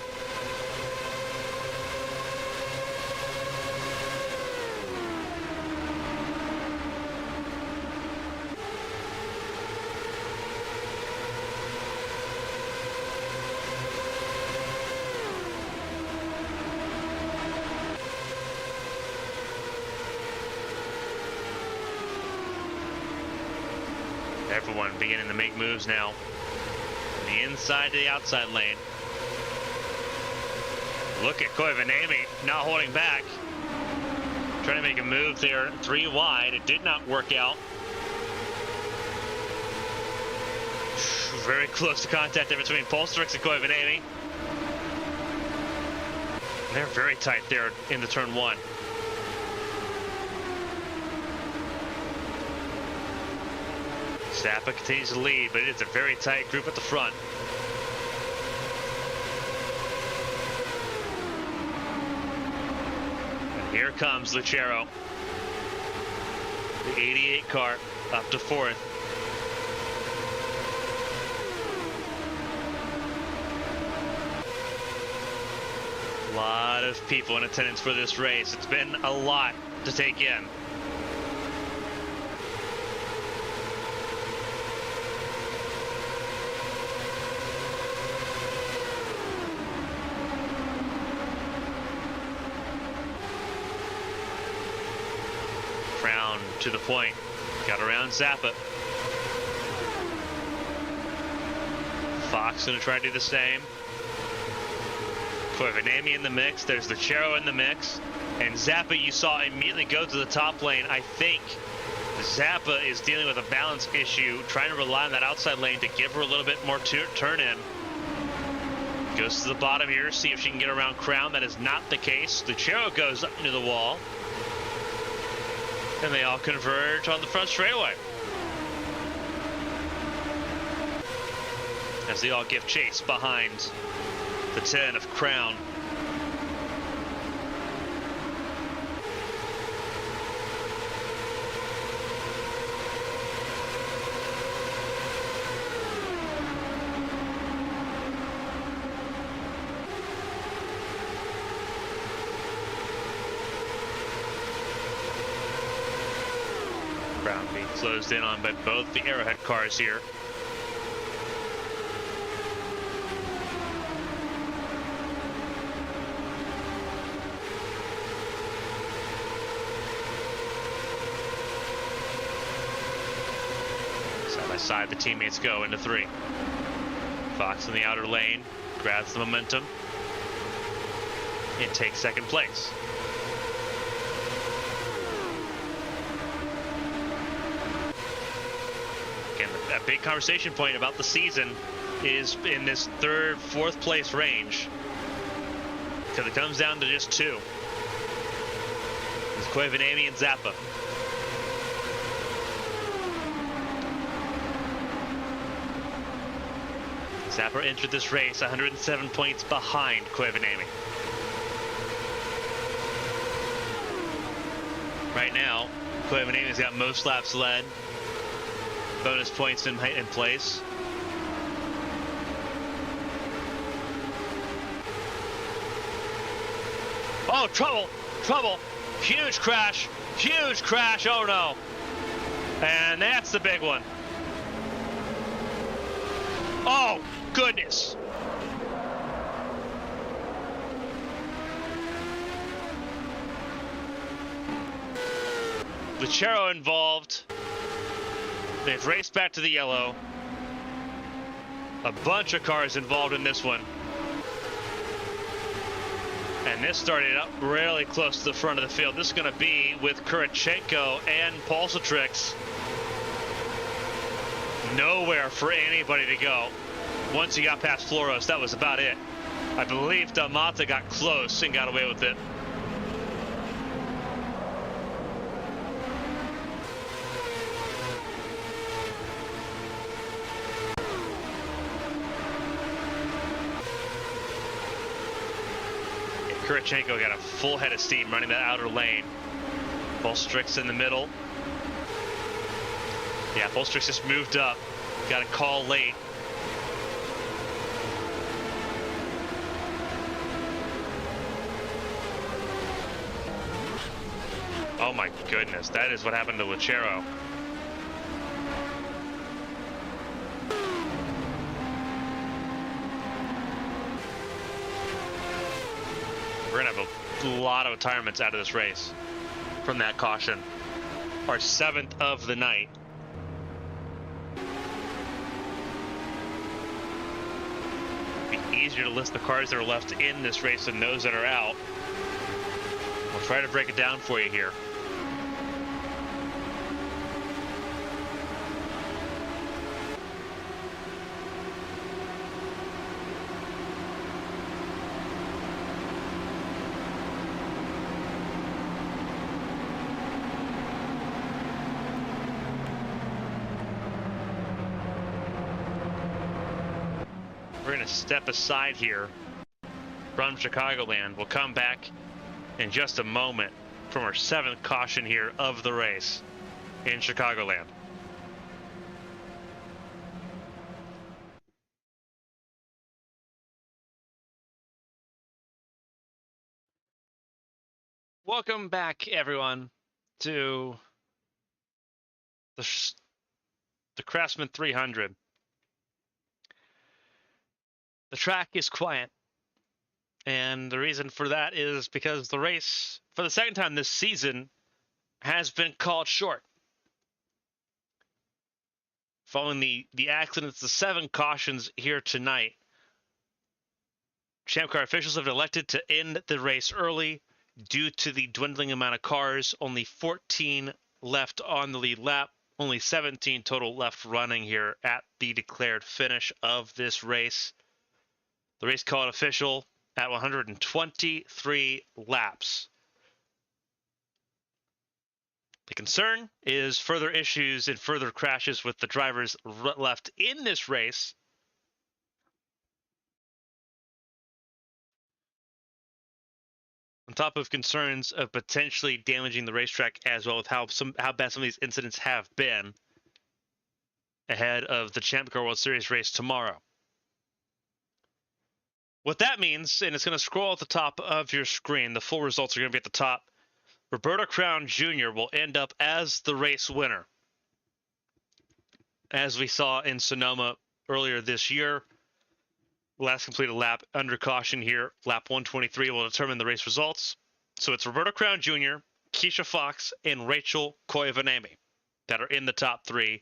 Everyone beginning to make moves now. From the inside to the outside lane. Look at Koivu not holding back. Trying to make a move there, 3 wide. It did not work out. Very close to contact there between Bolsatrix and Koivu. They're very tight there into turn 1. Zappa continues to lead, but it's a very tight group at the front. And here comes Lucero. The 88 car up to 4th. A lot of people in attendance for this race. It's been a lot to take in. Crown to the point, got around Zappa. Fox gonna try to do the same. Koivu in the mix, there's the Lucero in the mix, and Zappa you saw immediately go to the top lane. I think Zappa is dealing with a balance issue, trying to rely on that outside lane to give her a little bit more turn in. Goes to the bottom here, see if she can get around Crown. That is not the case. Lucero goes up into the wall. And they all converge on the front straightaway as they all give chase behind the 10 of Crown. Brown being closed in on by both the Arrowhead cars here. Side by side, the teammates go into 3. Fox in the outer lane grabs the momentum and takes 2nd place. A big conversation point about the season is in this 3rd, 4th place range, because it comes down to just 2. It's Koivu and Zappa. Zappa entered this race 107 points behind Koivu. Right now, Koivu has got most laps led. Bonus points in place. Oh, trouble, trouble. Huge crash, oh no. And that's the big one. Oh, goodness. Lucero involved. They've raced back to the yellow. A bunch of cars involved in this one. And this started up really close to the front of the field. This is going to be with Kurichenko and Polsatrix. Nowhere for anybody to go. Once you got past Floros, that was about it. I believe Damata got close and got away with it. Kurichenko got a full head of steam running that outer lane. Polsatrix in the middle. Yeah, Polsatrix just moved up. Got a call late. Oh my goodness, that is what happened to Lucero. We're gonna have a lot of retirements out of this race from that caution. Our 7th of the night. It'd be easier to list the cars that are left in this race than those that are out. We'll try to break it down for you here. We're going to step aside here from Chicagoland. We'll come back in just a moment from our 7th caution here of the race in Chicagoland. Welcome back, everyone, to the Craftsman 300. The track is quiet, and the reason for that is because the race, for the 2nd time this season, has been called short. Following the accidents, the 7 cautions here tonight, Champ Car officials have elected to end the race early due to the dwindling amount of cars. Only 14 left on the lead lap, only 17 total left running here at the declared finish of this race. The race called official at 123 laps. The concern is further issues and further crashes with the drivers left in this race. On top of concerns of potentially damaging the racetrack as well with how bad some of these incidents have been ahead of the Champ Car World Series race tomorrow. What that means, and it's going to scroll at the top of your screen, the full results are going to be at the top. Roberto Crown Jr. will end up as the race winner. As we saw in Sonoma earlier this year, last completed lap under caution here, lap 123 will determine the race results. So it's Roberto Crown Jr., Keisha Fox, and Rachel Koivanemi that are in the top 3.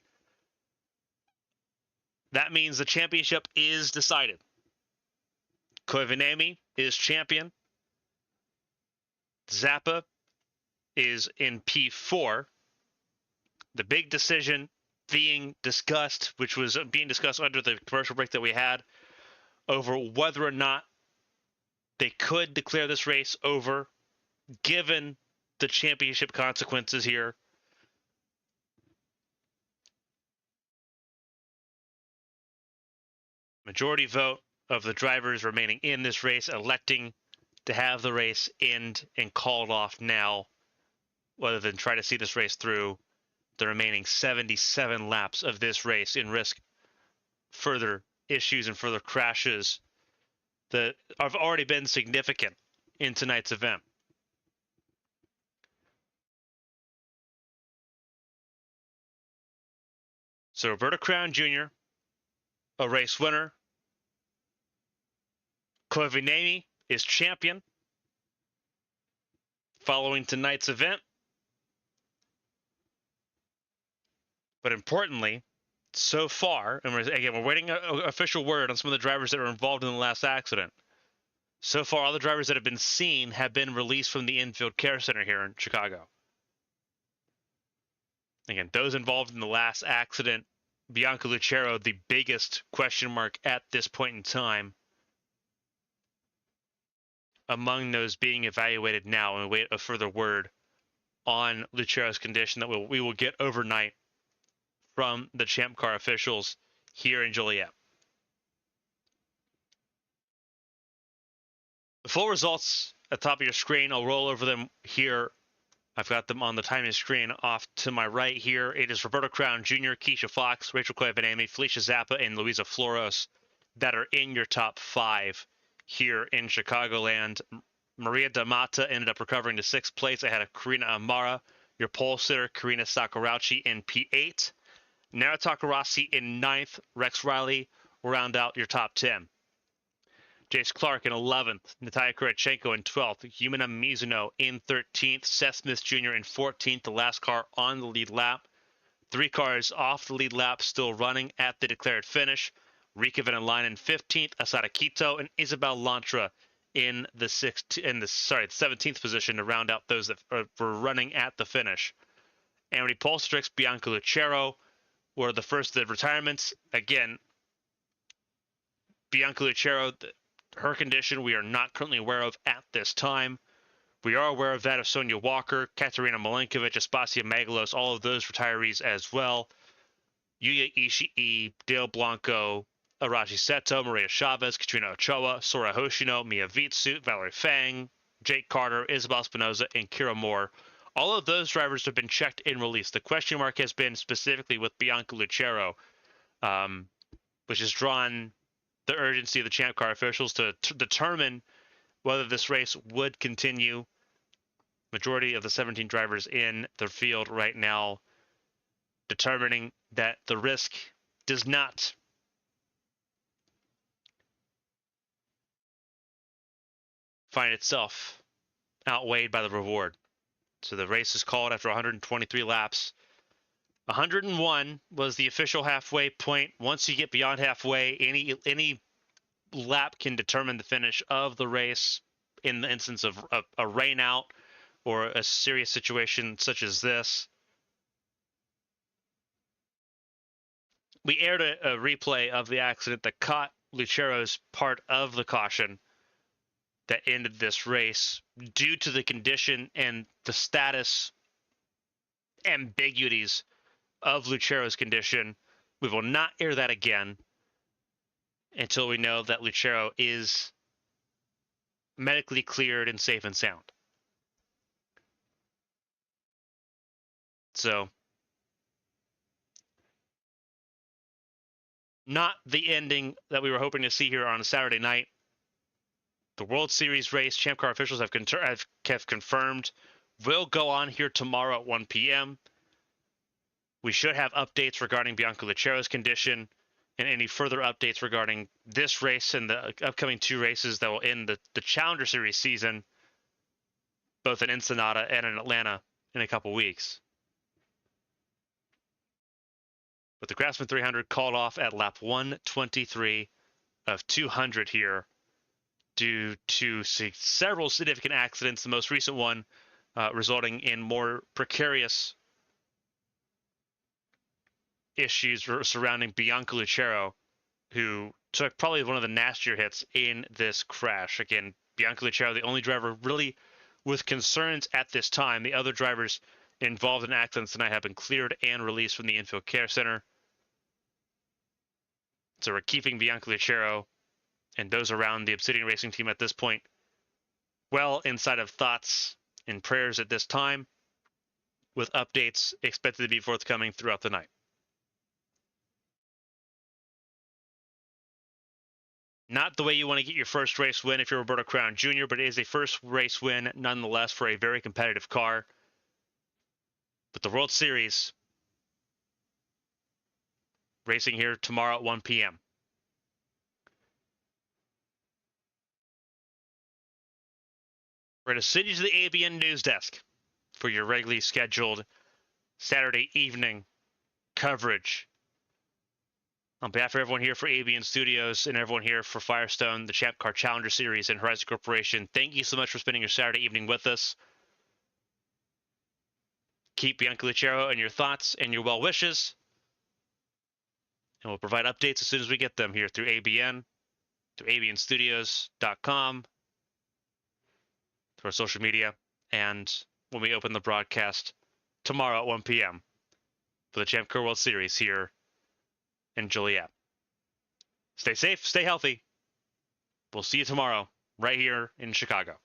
That means the championship is decided. Koivanemi is champion. Zappa is in P4. The big decision being discussed, which was being discussed under the commercial break that we had, over whether or not they could declare this race over, given the championship consequences here. Majority vote of the drivers remaining in this race electing to have the race end and called off now, rather than try to see this race through the remaining 77 laps of this race and risk further issues and further crashes that have already been significant in tonight's event. So Roberto Crown Jr., a race winner. Koivu is champion following tonight's event. But importantly, so far, and we're waiting an official word on some of the drivers that were involved in the last accident. So far, all the drivers that have been seen have been released from the infield care center here in Chicago. Again, those involved in the last accident, Bianca Lucero, the biggest question mark at this point in time. Among those being evaluated now, and we wait a further word on Lucero's condition that we will get overnight from the Champ Car officials here in Joliet. The full results at the top of your screen, I'll roll over them here. I've got them on the timing screen off to my right here. It is Roberto Crown Jr., Keisha Fox, Rachel Koivu, Felicia Zappa, and Luisa Floros that are in your top 5 here in Chicagoland. Maria D'Amata ended up recovering to 6th place ahead of Karina Amara. Your pole sitter, Karina Sakurauchi, in P8. Nara Takarasi in 9th. Rex Riley will round out your top 10. Jace Clark in 11th. Natalia Kurachenko in 12th. Yumina Mizuno in 13th. Seth Smith Jr. in 14th, the last car on the lead lap. 3 cars off the lead lap still running at the declared finish. Rika Venelin in 15th. Asada Quito and Isabel Lantra in the 17th position to round out those that were running at the finish. Amity Polstrix, Bianca Lucero were the first of the retirements. Again, Bianca Lucero, her condition we are not currently aware of at this time. We are aware of that of Sonia Walker, Katerina Malenkovic, Aspasia Magalos, all of those retirees as well. Yuya Ishii, Dale Blanco, Arashi Seto, Maria Chavez, Katrina Ochoa, Sora Hoshino, Mia Vitsu, Valerie Fang, Jake Carter, Isabel Espinoza, and Kira Moore. All of those drivers have been checked and released. The question mark has been specifically with Bianca Lucero, which has drawn the urgency of the Champ Car officials to determine whether this race would continue. Majority of the 17 drivers in the field right now determining that the risk does not find itself outweighed by the reward. So the race is called after 123 laps. 101 was the official halfway point. Once you get beyond halfway, any lap can determine the finish of the race in the instance of a rain out or a serious situation such as this. We aired a replay of the accident that caught Lucero's part of the caution that ended this race due to the condition and the status ambiguities of Lucero's condition. We will not air that again until we know that Lucero is medically cleared and safe and sound. So, not the ending that we were hoping to see here on a Saturday night. The World Series race, Champ Car officials have confirmed, will go on here tomorrow at 1 p.m. We should have updates regarding Bianca Lucero's condition and any further updates regarding this race and the upcoming 2 races that will end the Challenger Series season, both in Ensenada and in Atlanta in a couple weeks. But the Craftsman 300 called off at lap 123 of 200 here due to several significant accidents, the most recent one resulting in more precarious issues surrounding Bianca Lucero, who took probably one of the nastier hits in this crash. Again, Bianca Lucero, the only driver really with concerns at this time. The other drivers involved in accidents tonight have been cleared and released from the infield care center. So we're keeping Bianca Lucero and those around the Obsidian Racing team at this point well inside of thoughts and prayers at this time, with updates expected to be forthcoming throughout the night. Not the way you want to get your first race win if you're Roberto Crown Jr., but it is a first race win nonetheless for a very competitive car. But the World Series racing here tomorrow at 1 p.m. We're going to send you to the ABN news desk for your regularly scheduled Saturday evening coverage. On behalf of everyone here for ABN Studios and everyone here for Firestone, the Champ Car Challenger Series, and Horizon Corporation, thank you so much for spending your Saturday evening with us. Keep Bianca Lucero in your thoughts and your well wishes. And we'll provide updates as soon as we get them here through ABN, through abnstudios.com, through our social media, and when we open the broadcast tomorrow at 1 p.m. for the Champ Car World Series here in Joliet. Stay safe, stay healthy. We'll see you tomorrow right here in Chicago.